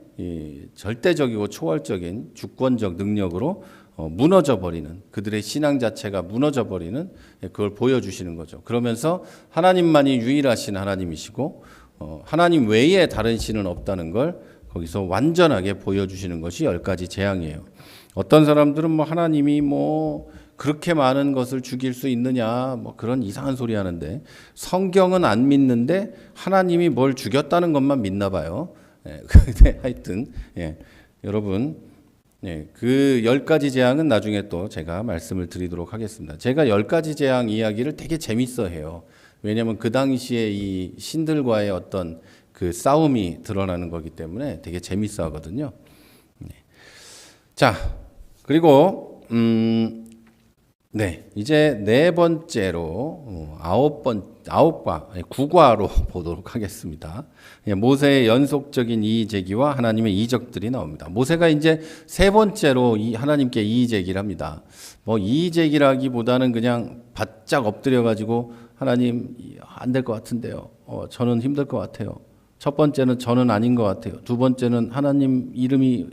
절대적이고 초월적인 주권적 능력으로 무너져 버리는, 그들의 신앙 자체가 무너져 버리는, 그걸 보여주시는 거죠. 그러면서 하나님만이 유일하신 하나님이시고 하나님 외에 다른 신은 없다는 걸 거기서 완전하게 보여주시는 것이 10가지 재앙이에요. 어떤 사람들은 하나님이 그렇게 많은 것을 죽일 수 있느냐 그런 이상한 소리 하는데, 성경은 안 믿는데 하나님이 뭘 죽였다는 것만 믿나 봐요. 근데 하여튼 여러분, 그 10가지 재앙은 나중에 또 제가 말씀을 드리도록 하겠습니다. 제가 10가지 재앙 이야기를 되게 재밌어 해요. 왜냐하면 그 당시에 이 신들과의 어떤 그 싸움이 드러나는 거기 때문에 되게 재밌어 하거든요. 자, 그리고 이제 네 번째로 9과로 보도록 하겠습니다. 모세의 연속적인 이의 제기와 하나님의 이적들이 나옵니다. 모세가 이제 세 번째로 하나님께 이의 제기를 합니다. 이의 제기라기보다는 그냥 바짝 엎드려 가지고 하나님 안 될 것 같은데요. 저는 힘들 것 같아요. 첫 번째는 저는 아닌 것 같아요. 두 번째는 하나님 이름이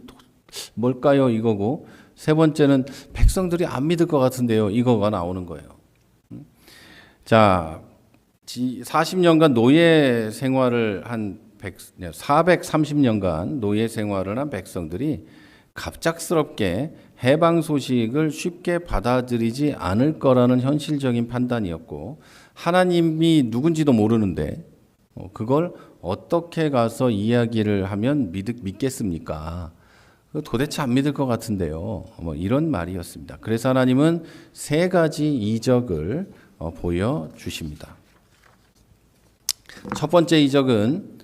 뭘까요? 이거고, 세 번째는 백성들이 안 믿을 것 같은데요. 이거가 나오는 거예요. 자, 40년간 노예 생활을 한 430년간 노예 생활을 한 백성들이 갑작스럽게 해방 소식을 쉽게 받아들이지 않을 거라는 현실적인 판단이었고, 하나님이 누군지도 모르는데 그걸 어떻게 가서 이야기를 하면 믿겠습니까? 도대체 안 믿을 것 같은데요. 이런 말이었습니다. 그래서 하나님은 3가지 이적을 보여주십니다. 첫 번째 이적은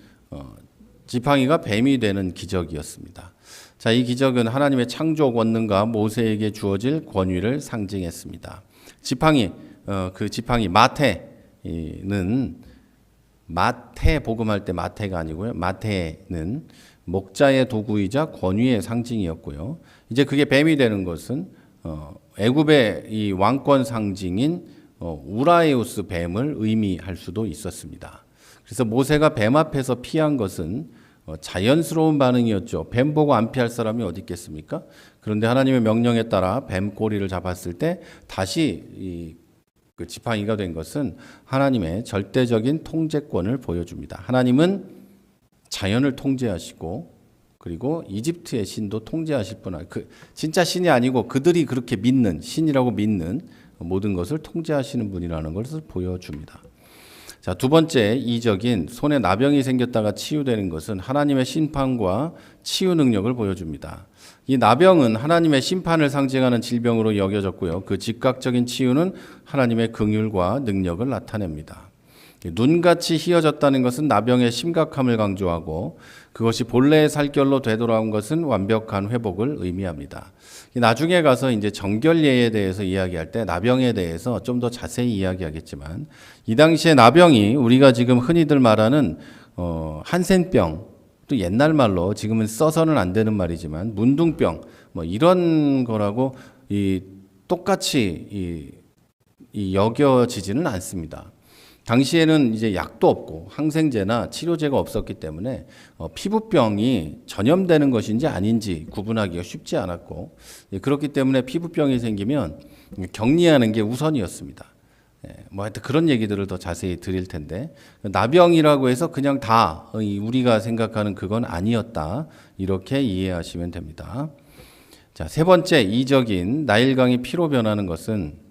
지팡이가 뱀이 되는 기적이었습니다. 자, 이 기적은 하나님의 창조 권능과 모세에게 주어질 권위를 상징했습니다. 그 지팡이 마태는 마태 복음할 때 마태가 아니고요. 마태는 목자의 도구이자 권위의 상징이었고요. 이제 그게 뱀이 되는 것은 애굽의 이 왕권 상징인 우라에우스 뱀을 의미할 수도 있었습니다. 그래서 모세가 뱀 앞에서 피한 것은 자연스러운 반응이었죠. 뱀 보고 안 피할 사람이 어디 있겠습니까? 그런데 하나님의 명령에 따라 뱀 꼬리를 잡았을 때 다시 그 지팡이가 된 것은 하나님의 절대적인 통제권을 보여줍니다. 하나님은 자연을 통제하시고 그리고 이집트의 신도 통제하실 뿐 아니라 진짜 신이 아니고 그들이 그렇게 믿는 신이라고 믿는 모든 것을 통제하시는 분이라는 것을 보여줍니다. 자, 두 번째 이적인 손에 나병이 생겼다가 치유되는 것은 하나님의 심판과 치유 능력을 보여줍니다. 이 나병은 하나님의 심판을 상징하는 질병으로 여겨졌고요. 그 즉각적인 치유는 하나님의 긍휼과 능력을 나타냅니다. 눈같이 희어졌다는 것은 나병의 심각함을 강조하고 그것이 본래의 살결로 되돌아온 것은 완벽한 회복을 의미합니다. 나중에 가서 이제 정결례에 대해서 이야기할 때 나병에 대해서 좀 더 자세히 이야기하겠지만 이 당시에 나병이 우리가 지금 흔히들 말하는 한센병 또 옛날 말로 지금은 써서는 안 되는 말이지만 문둥병 뭐 이런 거라고 똑같이 여겨지지는 않습니다. 당시에는 이제 약도 없고 항생제나 치료제가 없었기 때문에 피부병이 전염되는 것인지 아닌지 구분하기가 쉽지 않았고 그렇기 때문에 피부병이 생기면 격리하는 게 우선이었습니다. 뭐 하여튼 그런 얘기들을 더 자세히 드릴 텐데 나병이라고 해서 그냥 다 우리가 생각하는 그건 아니었다 이렇게 이해하시면 됩니다. 자, 세 번째 이적인 나일강이 피로 변하는 것은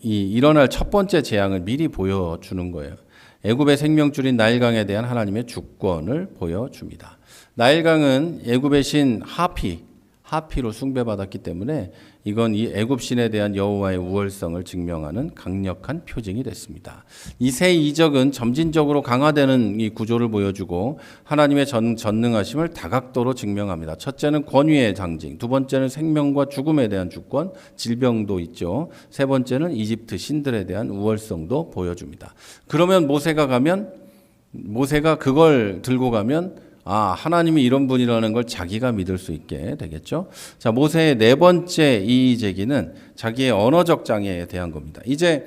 일어날 첫 번째 재앙을 미리 보여주는 거예요. 애굽의 생명줄인 나일강에 대한 하나님의 주권을 보여줍니다. 나일강은 애굽의 신 하피로 숭배받았기 때문에 이건 이 애굽 신에 대한 여호와의 우월성을 증명하는 강력한 표징이 됐습니다. 이 세 이적은 점진적으로 강화되는 이 구조를 보여주고 하나님의 전능하심을 다각도로 증명합니다. 첫째는 권위의 상징, 두 번째는 생명과 죽음에 대한 주권, 질병도 있죠. 세 번째는 이집트 신들에 대한 우월성도 보여줍니다. 그러면 모세가 그걸 들고 가면 하나님이 이런 분이라는 걸 자기가 믿을 수 있게 되겠죠. 자, 모세의 네 번째 이의제기는 자기의 언어적 장애에 대한 겁니다. 이제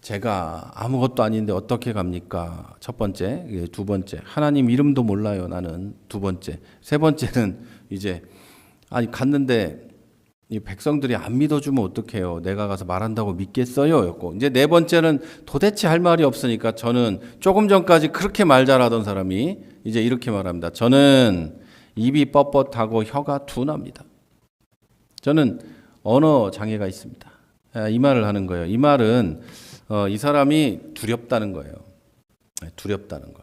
제가 아무것도 아닌데 어떻게 갑니까? 첫 번째, 두 번째, 하나님 이름도 몰라요. 나는 두 번째, 세 번째는 이제 갔는데 이 백성들이 안 믿어주면 어떡해요? 내가 가서 말한다고 믿겠어요? 였고 이제 네 번째는 도대체 할 말이 없으니까 저는 조금 전까지 그렇게 말 잘하던 사람이 이제 이렇게 말합니다. 저는 입이 뻣뻣하고 혀가 둔합니다. 저는 언어 장애가 있습니다. 이 말을 하는 거예요. 이 말은 이 사람이 두렵다는 거예요. 두렵다는 거.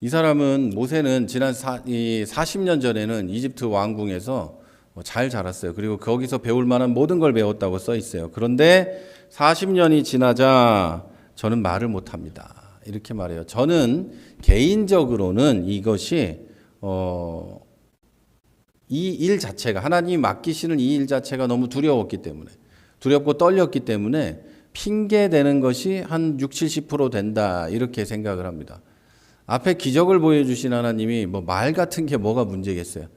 이 사람은 모세는 지난 40년 전에는 이집트 왕궁에서 잘 자랐어요. 그리고 거기서 배울 만한 모든 걸 배웠다고 써 있어요. 그런데 40년이 지나자 저는 말을 못합니다. 이렇게 말해요. 저는 개인적으로는 이것이 이 일 자체가 하나님이 맡기시는 이 일 자체가 너무 두렵고 떨렸기 때문에 핑계대는 것이 한 60-70% 된다 이렇게 생각을 합니다. 앞에 기적을 보여주신 하나님이 말 같은 게 뭐가 문제겠어요.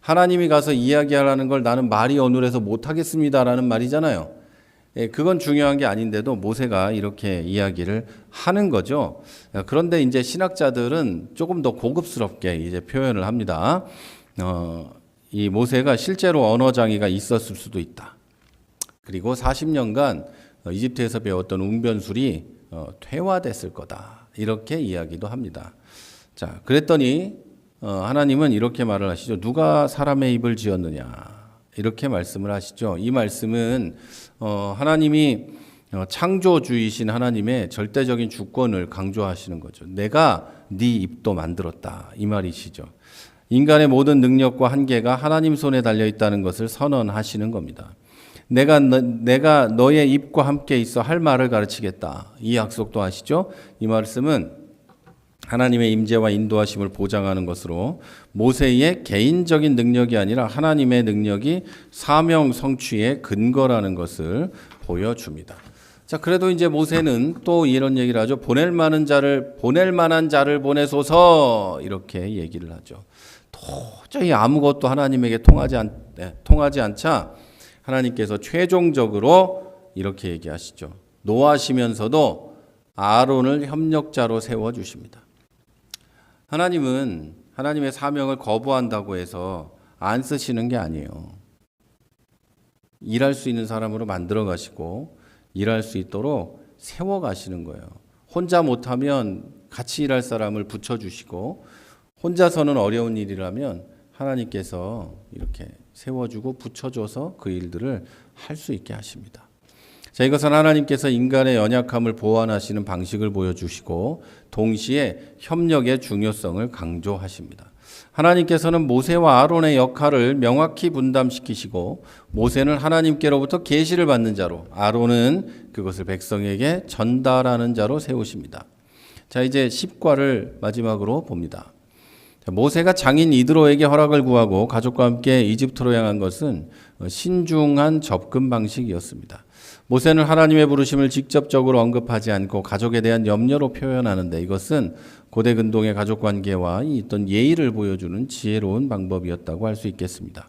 하나님이 가서 이야기하라는 걸 나는 말이 어눌해서 못하겠습니다라는 말이잖아요. 그건 중요한 게 아닌데도 모세가 이렇게 이야기를 하는 거죠. 그런데 이제 신학자들은 조금 더 고급스럽게 이제 표현을 합니다. 이 모세가 실제로 언어 장애가 있었을 수도 있다. 그리고 40년간 이집트에서 배웠던 웅변술이 퇴화됐을 거다. 이렇게 이야기도 합니다. 자, 그랬더니 하나님은 이렇게 말을 하시죠. 누가 사람의 입을 지었느냐. 이렇게 말씀을 하시죠. 이 말씀은 하나님이 창조주이신 하나님의 절대적인 주권을 강조하시는 거죠. 내가 네 입도 만들었다. 이 말이시죠. 인간의 모든 능력과 한계가 하나님 손에 달려 있다는 것을 선언하시는 겁니다. 내가 너의 입과 함께 있어 할 말을 가르치겠다. 이 약속도 하시죠. 이 말씀은 하나님의 임재와 인도하심을 보장하는 것으로 모세의 개인적인 능력이 아니라 하나님의 능력이 사명 성취의 근거라는 것을 보여줍니다. 자, 그래도 이제 모세는 또 이런 얘기를 하죠. 보낼 만한 자를 보내소서 이렇게 얘기를 하죠. 도저히 아무것도 하나님에게 통하지 않자 하나님께서 최종적으로 이렇게 얘기하시죠. 노하시면서도 아론을 협력자로 세워주십니다. 하나님은 하나님의 사명을 거부한다고 해서 안 쓰시는 게 아니에요. 일할 수 있는 사람으로 만들어 가시고 일할 수 있도록 세워 가시는 거예요. 혼자 못하면 같이 일할 사람을 붙여주시고 혼자서는 어려운 일이라면 하나님께서 이렇게 세워주고 붙여줘서 그 일들을 할 수 있게 하십니다. 자, 이것은 하나님께서 인간의 연약함을 보완하시는 방식을 보여주시고 동시에 협력의 중요성을 강조하십니다. 하나님께서는 모세와 아론의 역할을 명확히 분담시키시고 모세는 하나님께로부터 계시를 받는 자로 아론은 그것을 백성에게 전달하는 자로 세우십니다. 자, 이제 10과를 마지막으로 봅니다. 모세가 장인 이드로에게 허락을 구하고 가족과 함께 이집트로 향한 것은 신중한 접근 방식이었습니다. 모세는 하나님의 부르심을 직접적으로 언급하지 않고 가족에 대한 염려로 표현하는데 이것은 고대 근동의 가족 관계와 있던 예의를 보여주는 지혜로운 방법이었다고 할 수 있겠습니다.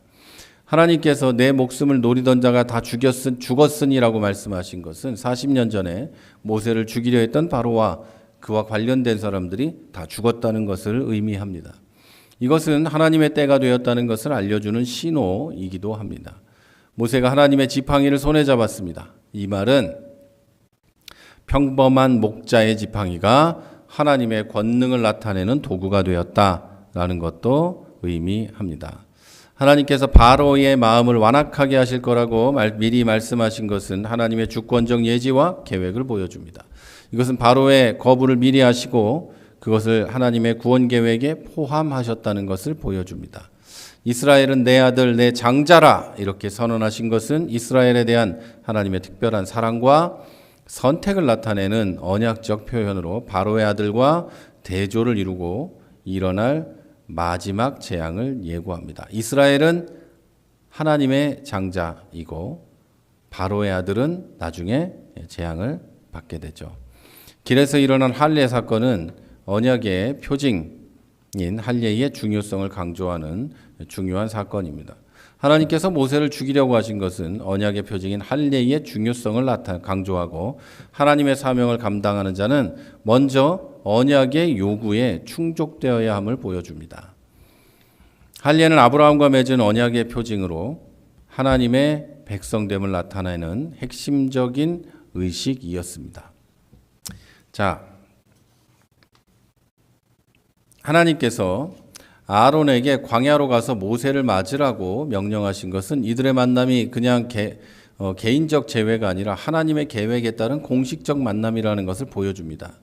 하나님께서 내 목숨을 노리던 자가 다 죽었으니라고 말씀하신 것은 40년 전에 모세를 죽이려 했던 바로와 그와 관련된 사람들이 다 죽었다는 것을 의미합니다. 이것은 하나님의 때가 되었다는 것을 알려주는 신호이기도 합니다. 모세가 하나님의 지팡이를 손에 잡았습니다. 이 말은 평범한 목자의 지팡이가 하나님의 권능을 나타내는 도구가 되었다라는 것도 의미합니다. 하나님께서 바로의 마음을 완악하게 하실 거라고 미리 말씀하신 것은 하나님의 주권적 예지와 계획을 보여줍니다. 이것은 바로의 거부를 미리 하시고 그것을 하나님의 구원 계획에 포함하셨다는 것을 보여줍니다. 이스라엘은 내 아들 내 장자라 이렇게 선언하신 것은 이스라엘에 대한 하나님의 특별한 사랑과 선택을 나타내는 언약적 표현으로 바로의 아들과 대조를 이루고 일어날 마지막 재앙을 예고합니다. 이스라엘은 하나님의 장자이고 바로의 아들은 나중에 재앙을 받게 되죠. 길에서 일어난 할례 사건은 언약의 표징인 할례의 중요성을 강조하는 중요한 사건입니다. 하나님께서 모세를 죽이려고 하신 것은 언약의 표징인 할례의 중요성을 강조하고 하나님의 사명을 감당하는 자는 먼저 언약의 요구에 충족되어야 함을 보여줍니다. 할례는 아브라함과 맺은 언약의 표징으로 하나님의 백성됨을 나타내는 핵심적인 의식이었습니다. 자, 하나님께서 아론에게 광야로 가서 모세를 맞으라고 명령하신 것은 이들의 만남이 그냥 개인적 재회가 아니라 하나님의 계획에 따른 공식적 만남이라는 것을 보여줍니다.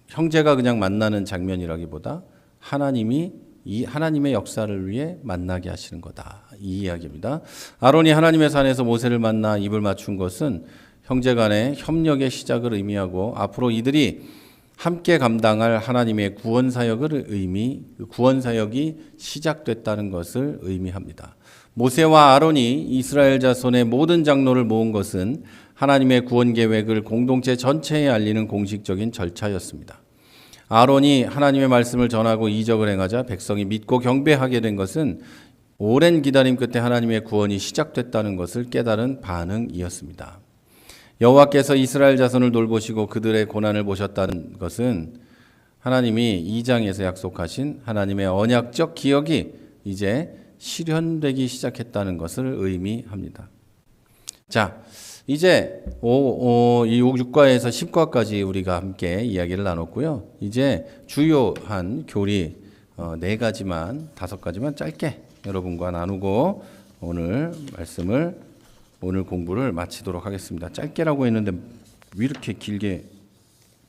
형제가 그냥 만나는 장면이라기보다 하나님이 이 하나님의 역사를 위해 만나게 하시는 거다. 이 이야기입니다. 아론이 하나님의 산에서 모세를 만나 입을 맞춘 것은 형제 간의 협력의 시작을 의미하고 앞으로 이들이 함께 감당할 하나님의 구원 사역이 시작됐다는 것을 의미합니다. 모세와 아론이 이스라엘 자손의 모든 장로를 모은 것은 하나님의 구원 계획을 공동체 전체에 알리는 공식적인 절차였습니다. 아론이 하나님의 말씀을 전하고 이적을 행하자 백성이 믿고 경배하게 된 것은 오랜 기다림 끝에 하나님의 구원이 시작됐다는 것을 깨달은 반응이었습니다. 여호와께서 이스라엘 자손을 돌보시고 그들의 고난을 보셨다는 것은 하나님이 2장에서 약속하신 하나님의 언약적 기억이 이제 실현되기 시작했다는 것을 의미합니다. 자, 이제 이 6과에서 10과까지 우리가 함께 이야기를 나눴고요. 이제 주요한 교리 4가지만 5가지만 짧게 여러분과 나누고 오늘 공부를 마치도록 하겠습니다. 짧게라고 했는데 왜 이렇게 길게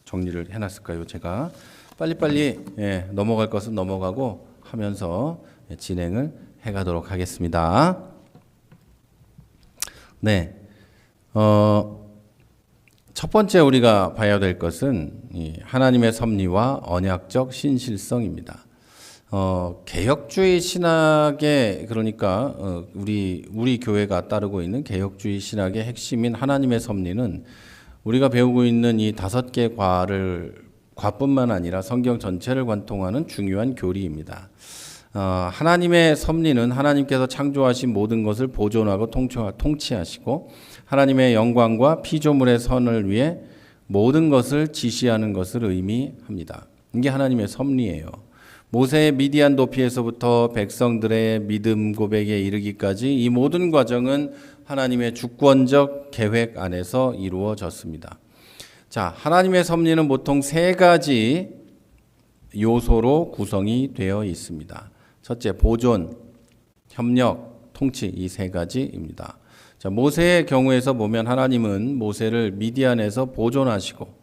정리를 해놨을까요? 제가 빨리빨리 넘어갈 것은 넘어가고 하면서 진행을 해가도록 하겠습니다. 네, 첫 번째 우리가 봐야 될 것은 이 하나님의 섭리와 언약적 신실성입니다. 개혁주의 신학의 그러니까 우리 교회가 따르고 있는 개혁주의 신학의 핵심인 하나님의 섭리는 우리가 배우고 있는 이 5개 과뿐만 아니라 성경 전체를 관통하는 중요한 교리입니다. 하나님의 섭리는 하나님께서 창조하신 모든 것을 보존하고 통치하시고 하나님의 영광과 피조물의 선을 위해 모든 것을 지시하는 것을 의미합니다. 이게 하나님의 섭리예요. 모세의 미디안 도피에서부터 백성들의 믿음 고백에 이르기까지 이 모든 과정은 하나님의 주권적 계획 안에서 이루어졌습니다. 자, 하나님의 섭리는 보통 세 가지 요소로 구성이 되어 있습니다. 첫째, 보존, 협력, 통치, 이 세 가지입니다. 자, 모세의 경우에서 보면 하나님은 모세를 미디안에서 보존하시고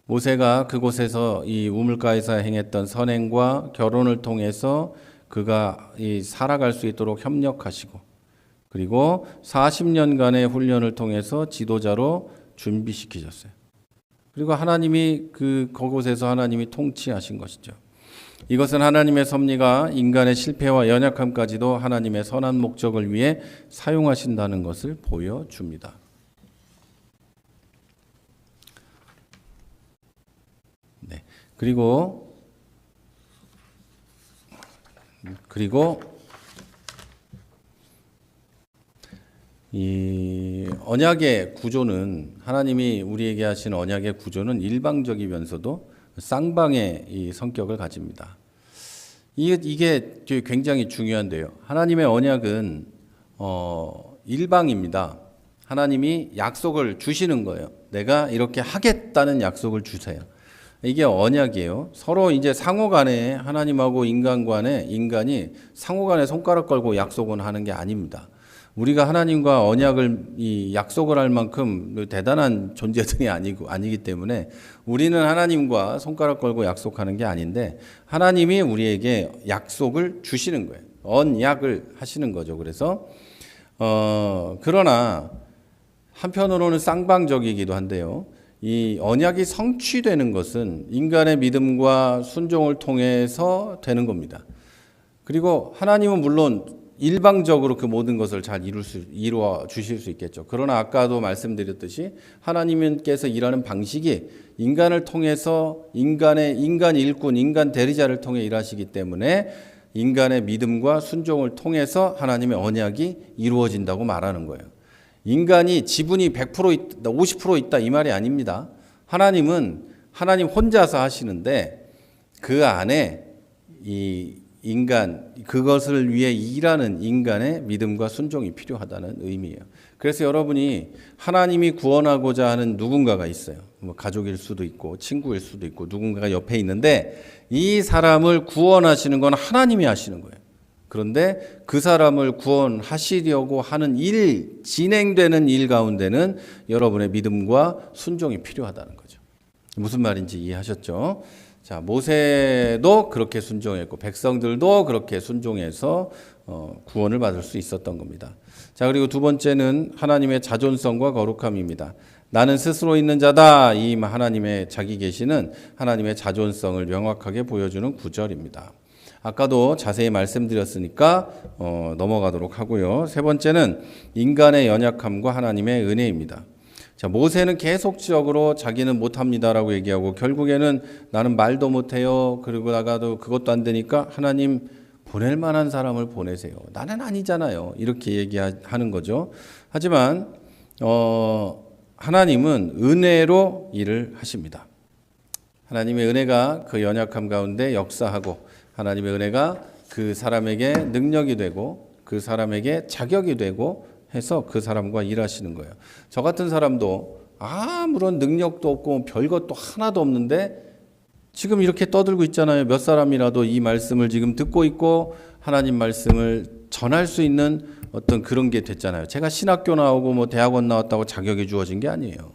모세가 그곳에서 이 우물가에서 행했던 선행과 결혼을 통해서 그가 살아갈 수 있도록 협력하시고 그리고 40년간의 훈련을 통해서 지도자로 준비시키셨어요. 그리고 하나님이 그곳에서 하나님이 통치하신 것이죠. 이것은 하나님의 섭리가 인간의 실패와 연약함까지도 하나님의 선한 목적을 위해 사용하신다는 것을 보여줍니다. 네. 그리고 이 언약의 구조는 하나님이 우리에게 하신 언약의 구조는 일방적이면서도 쌍방의 이 성격을 가집니다. 이게 굉장히 중요한데요. 하나님의 언약은 일방입니다. 하나님이 약속을 주시는 거예요. 내가 이렇게 하겠다는 약속을 주세요. 이게 언약이에요. 서로 이제 상호간에 하나님하고 인간이 상호간에 손가락 걸고 약속은 하는 게 아닙니다. 우리가 하나님과 언약을 약속을 할 만큼 대단한 존재들이 아니기 때문에 우리는 하나님과 손가락 걸고 약속하는 게 아닌데 하나님이 우리에게 약속을 주시는 거예요. 언약을 하시는 거죠. 그래서 그러나 한편으로는 쌍방적이기도 한데요. 이 언약이 성취되는 것은 인간의 믿음과 순종을 통해서 되는 겁니다. 그리고 하나님은 물론 일방적으로 그 모든 것을 잘 이루어 주실 수 있겠죠. 그러나 아까도 말씀드렸듯이 하나님께서 일하는 방식이 인간을 통해서 인간 일꾼, 인간 대리자를 통해 일하시기 때문에 인간의 믿음과 순종을 통해서 하나님의 언약이 이루어진다고 말하는 거예요. 인간이 지분이 100% 있다, 50% 있다 이 말이 아닙니다. 하나님 혼자서 하시는데 그 안에 그것을 위해 일하는 인간의 믿음과 순종이 필요하다는 의미예요. 그래서 여러분이 하나님이 구원하고자 하는 누군가가 있어요. 뭐 가족일 수도 있고 친구일 수도 있고 누군가가 옆에 있는데 이 사람을 구원하시는 건 하나님이 하시는 거예요. 그런데 그 사람을 구원하시려고 하는 진행되는 일 가운데는 여러분의 믿음과 순종이 필요하다는 거죠. 무슨 말인지 이해하셨죠? 자, 모세도 그렇게 순종했고 백성들도 그렇게 순종해서 구원을 받을 수 있었던 겁니다. 자, 그리고 두 번째는 하나님의 자존성과 거룩함입니다. 나는 스스로 있는 자다. 이 하나님의 자기 계시는 하나님의 자존성을 명확하게 보여주는 구절입니다. 아까도 자세히 말씀드렸으니까 넘어가도록 하고요. 세 번째는 인간의 연약함과 하나님의 은혜입니다. 자, 모세는 계속적으로 자기는 못합니다라고 얘기하고 결국에는 나는 말도 못해요. 그리고 나가도 그것도 안 되니까 하나님 보낼 만한 사람을 보내세요. 나는 아니잖아요. 이렇게 얘기하는 거죠. 하지만 하나님은 은혜로 일을 하십니다. 하나님의 은혜가 그 연약함 가운데 역사하고 하나님의 은혜가 그 사람에게 능력이 되고 그 사람에게 자격이 되고 해서 그 사람과 일하시는 거예요. 저 같은 사람도 아무런 능력도 없고 별것도 하나도 없는데 지금 이렇게 떠들고 있잖아요. 몇 사람이라도 이 말씀을 지금 듣고 있고 하나님 말씀을 전할 수 있는 어떤 그런 게 됐잖아요. 제가 신학교 나오고 뭐 대학원 나왔다고 자격이 주어진 게 아니에요.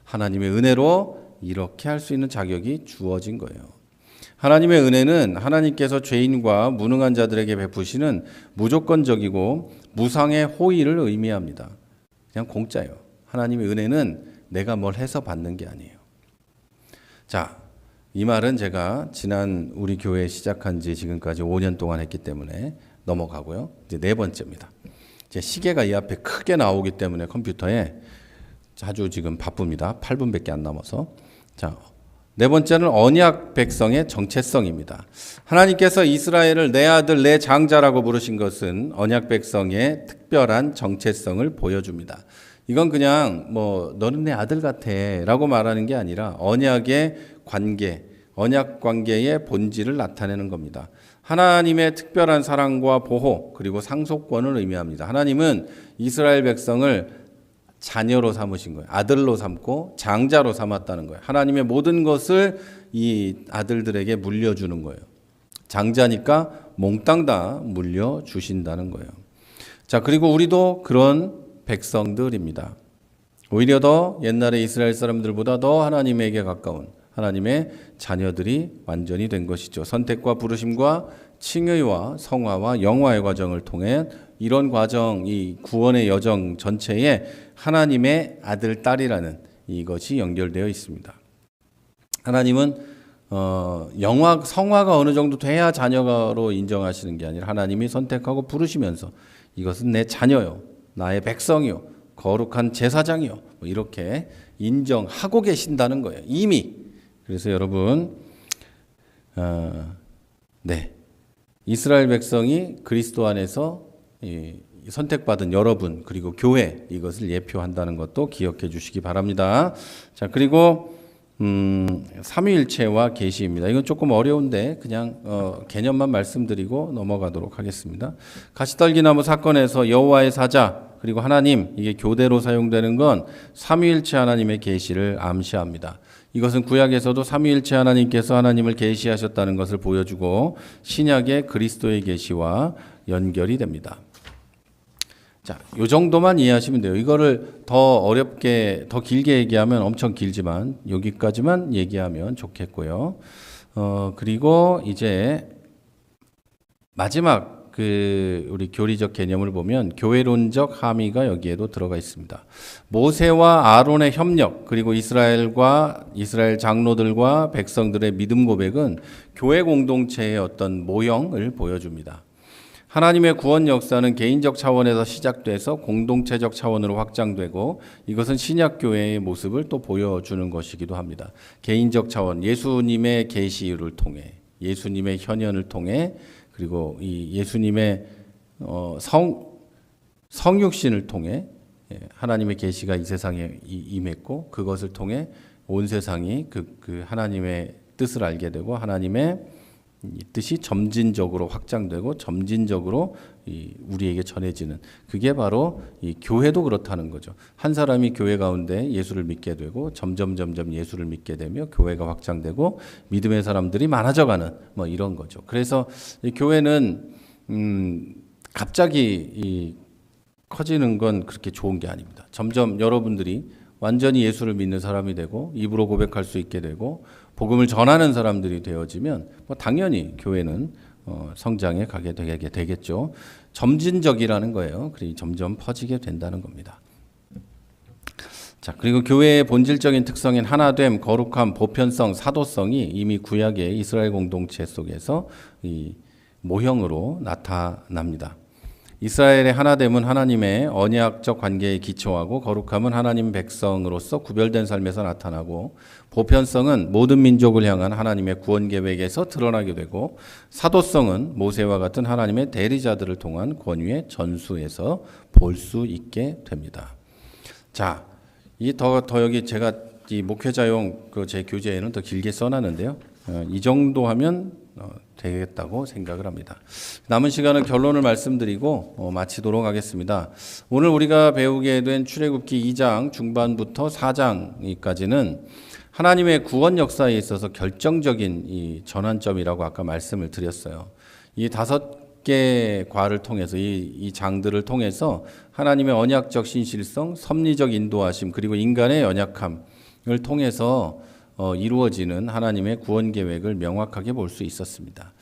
하나님의 은혜로 이렇게 할 수 있는 자격이 주어진 거예요. 하나님의 은혜는 하나님께서 죄인과 무능한 자들에게 베푸시는 무조건적이고 무상의 호의를 의미합니다. 그냥 공짜예요. 하나님의 은혜는 내가 뭘 해서 받는 게 아니에요. 자, 이 말은 제가 지난 우리 교회 시작한 지 지금까지 5년 동안 했기 때문에 넘어가고요. 이제 네 번째입니다. 제 시계가 이 앞에 크게 나오기 때문에 컴퓨터에 아주 지금 바쁩니다. 8분밖에 안 남아서. 자, 네 번째는 언약 백성의 정체성입니다. 하나님께서 이스라엘을 내 아들 내 장자라고 부르신 것은 언약 백성의 특별한 정체성을 보여줍니다. 이건 그냥 뭐 너는 내 아들 같아라고 말하는 게 아니라 언약의 관계, 언약 관계의 본질을 나타내는 겁니다. 하나님의 특별한 사랑과 보호 그리고 상속권을 의미합니다. 하나님은 이스라엘 백성을 자녀로 삼으신 거예요. 아들로 삼고 장자로 삼았다는 거예요. 하나님의 모든 것을 이 아들들에게 물려주는 거예요. 장자니까 몽땅 다 물려주신다는 거예요. 자, 그리고 우리도 그런 백성들입니다. 오히려 더 옛날에 이스라엘 사람들보다 더 하나님에게 가까운 하나님의 자녀들이 완전히 된 것이죠. 선택과 부르심과 칭의와 성화와 영화의 과정을 통해 이런 과정, 이 구원의 여정 전체에 하나님의 아들, 딸이라는 이것이 연결되어 있습니다. 하나님은 영화, 성화가 어느 정도 돼야 자녀로 인정하시는 게 아니라 하나님이 선택하고 부르시면서 이것은 내 자녀요, 나의 백성이요, 거룩한 제사장이요, 뭐 이렇게 인정하고 계신다는 거예요. 이미. 그래서 여러분, 이스라엘 백성이 그리스도 안에서 선택받은 여러분 그리고 교회 이것을 예표한다는 것도 기억해 주시기 바랍니다. 자, 그리고 삼위일체와 계시입니다. 이건 조금 어려운데 그냥 개념만 말씀드리고 넘어가도록 하겠습니다. 가시떨기나무 사건에서 여호와의 사자 그리고 하나님 이게 교대로 사용되는 건 삼위일체 하나님의 계시를 암시합니다. 이것은 구약에서도 삼위일체 하나님께서 하나님을 계시하셨다는 것을 보여주고 신약의 그리스도의 계시와 연결이 됩니다. 자, 요 정도만 이해하시면 돼요. 이거를 더 어렵게, 더 길게 얘기하면 엄청 길지만 여기까지만 얘기하면 좋겠고요. 그리고 이제 마지막 우리 교리적 개념을 보면 교회론적 함의가 여기에도 들어가 있습니다. 모세와 아론의 협력 그리고 이스라엘 장로들과 백성들의 믿음 고백은 교회 공동체의 어떤 모형을 보여줍니다. 하나님의 구원 역사는 개인적 차원에서 시작돼서 공동체적 차원으로 확장되고 이것은 신약교회의 모습을 또 보여주는 것이기도 합니다. 개인적 차원, 예수님의 계시를 통해, 예수님의 현현을 통해 그리고 이 예수님의 성육신을 통해 하나님의 계시가 이 세상에 임했고 그것을 통해 온 세상이 그 하나님의 뜻을 알게 되고 하나님의 이 뜻이 점진적으로 확장되고 점진적으로 우리에게 전해지는 그게 바로 이 교회도 그렇다는 거죠. 한 사람이 교회 가운데 예수를 믿게 되고 점점 예수를 믿게 되며 교회가 확장되고 믿음의 사람들이 많아져가는 뭐 이런 거죠. 그래서 이 교회는 갑자기 커지는 건 그렇게 좋은 게 아닙니다. 점점 여러분들이 완전히 예수를 믿는 사람이 되고 입으로 고백할 수 있게 되고 복음을 전하는 사람들이 되어지면 뭐 당연히 교회는 성장해 가게 되겠죠. 점진적이라는 거예요. 그리고 점점 퍼지게 된다는 겁니다. 자, 그리고 교회의 본질적인 특성인 하나됨, 거룩함, 보편성, 사도성이 이미 구약의 이스라엘 공동체 속에서 이 모형으로 나타납니다. 이스라엘의 하나됨은 하나님의 언약적 관계에 기초하고 거룩함은 하나님 백성으로서 구별된 삶에서 나타나고 보편성은 모든 민족을 향한 하나님의 구원 계획에서 드러나게 되고 사도성은 모세와 같은 하나님의 대리자들을 통한 권위의 전수에서 볼 수 있게 됩니다. 자, 더 여기 제가 이 목회자용 제 교재에는 더 길게 써놨는데요. 이 정도 하면 되겠다고 생각을 합니다. 남은 시간은 결론을 말씀드리고 마치도록 하겠습니다. 오늘 우리가 배우게 된 출애굽기 2장 중반부터 4장까지는 하나님의 구원 역사에 있어서 결정적인 이 전환점이라고 아까 말씀을 드렸어요. 이 5개 과를 통해서 이 장들을 통해서 하나님의 언약적 신실성, 섭리적 인도하심 그리고 인간의 연약함을 통해서 이루어지는 하나님의 구원 계획을 명확하게 볼 수 있었습니다.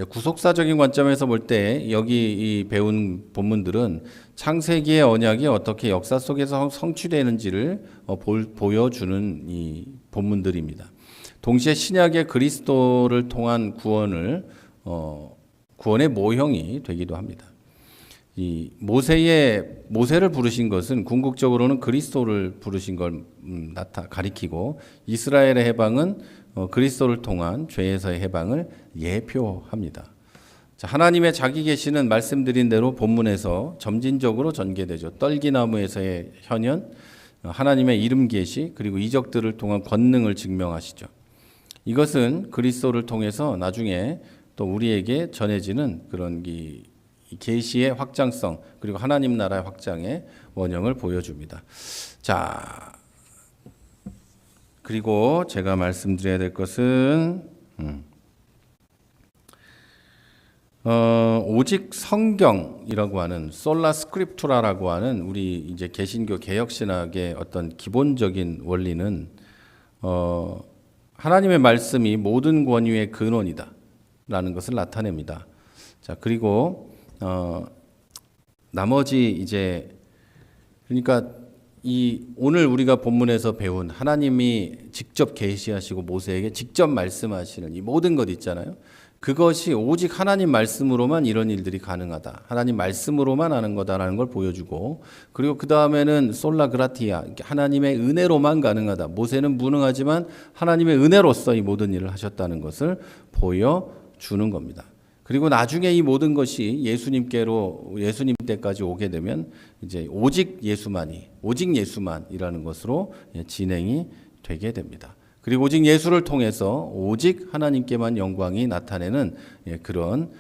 구속사적인 관점에서 볼 때 여기 이 배운 본문들은 창세기의 언약이 어떻게 역사 속에서 성취되는지를 보여주는 이 본문들입니다. 동시에 신약의 그리스도를 통한 구원의 모형이 되기도 합니다. 이 모세를 부르신 것은 궁극적으로는 그리스도를 부르신 걸 가리키고 이스라엘의 해방은 그리스도를 통한 죄에서의 해방을 예표합니다. 자, 하나님의 자기 계시는 말씀드린 대로 본문에서 점진적으로 전개되죠. 떨기나무에서의 현현, 하나님의 이름 계시 그리고 이적들을 통한 권능을 증명하시죠. 이것은 그리스도를 통해서 나중에 또 우리에게 전해지는 그런 이 계시의 확장성 그리고 하나님 나라의 확장의 원형을 보여줍니다. 자, 그리고 제가 말씀드려야 될 것은 오직 성경이라고 하는 솔라 스크립투라라고 하는 우리 이제 개신교 개혁신학의 어떤 기본적인 원리는 하나님의 말씀이 모든 권위의 근원이다라는 것을 나타냅니다. 자, 그리고 나머지 이제 그러니까 이 오늘 우리가 본문에서 배운 하나님이 직접 계시하시고 모세에게 직접 말씀하시는 이 모든 것 있잖아요. 그것이 오직 하나님 말씀으로만 이런 일들이 가능하다. 하나님 말씀으로만 하는 거다라는 걸 보여주고, 그리고 그 다음에는 솔라 그라티아, 하나님의 은혜로만 가능하다. 모세는 무능하지만 하나님의 은혜로서 이 모든 일을 하셨다는 것을 보여주는 겁니다. 그리고 나중에 이 모든 것이 예수님 때까지 오게 되면 이제 오직 예수만이라는 것으로 진행이 되게 됩니다. 그리고 오직 예수를 통해서 오직 하나님께만 영광이 나타내는 그런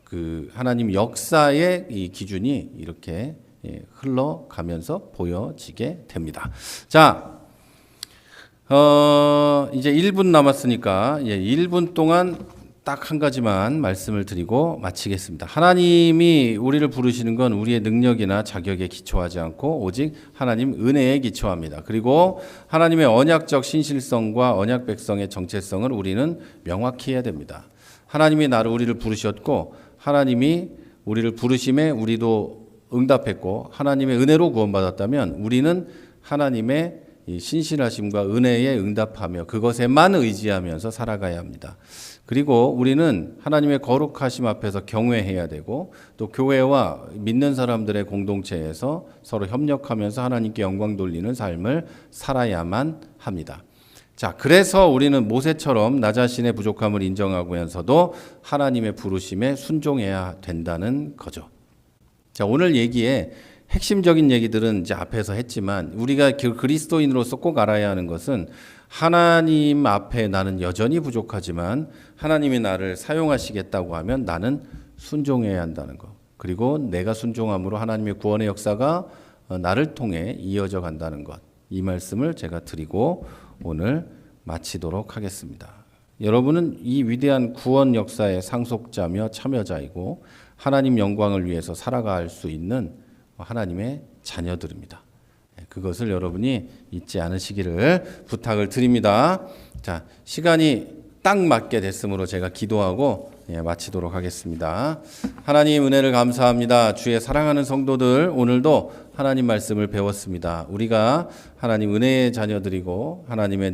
그 하나님 역사의 이 기준이 이렇게 흘러가면서 보여지게 됩니다. 자, 이제 1분 남았으니까 1분 동안 딱 한 가지만 말씀을 드리고 마치겠습니다. 하나님이 우리를 부르시는 건 우리의 능력이나 자격에 기초하지 않고 오직 하나님 은혜에 기초합니다. 그리고 하나님의 언약적 신실성과 언약 백성의 정체성을 우리는 명확히 해야 됩니다. 하나님이 우리를 부르셨고 하나님이 우리를 부르심에 우리도 응답했고 하나님의 은혜로 구원받았다면 우리는 하나님의 이 신실하심과 은혜에 응답하며 그것에만 의지하면서 살아가야 합니다. 그리고 우리는 하나님의 거룩하심 앞에서 경외해야 되고 또 교회와 믿는 사람들의 공동체에서 서로 협력하면서 하나님께 영광 돌리는 삶을 살아야만 합니다. 자, 그래서 우리는 모세처럼 나 자신의 부족함을 인정하면서도 하나님의 부르심에 순종해야 된다는 거죠. 자, 오늘 얘기에 핵심적인 얘기들은 이제 앞에서 했지만 우리가 그리스도인으로서 꼭 알아야 하는 것은 하나님 앞에 나는 여전히 부족하지만 하나님이 나를 사용하시겠다고 하면 나는 순종해야 한다는 것. 그리고 내가 순종함으로 하나님의 구원의 역사가 나를 통해 이어져 간다는 것. 이 말씀을 제가 드리고 오늘 마치도록 하겠습니다. 여러분은 이 위대한 구원 역사의 상속자며 참여자이고 하나님 영광을 위해서 살아갈 수 있는 하나님의 자녀들입니다. 그것을 여러분이 잊지 않으시기를 부탁을 드립니다. 자, 시간이 딱 맞게 됐으므로 제가 기도하고 마치도록 하겠습니다. 하나님 은혜를 감사합니다. 주의 사랑하는 성도들 오늘도 하나님 말씀을 배웠습니다. 우리가 하나님 은혜의 자녀들이고 하나님의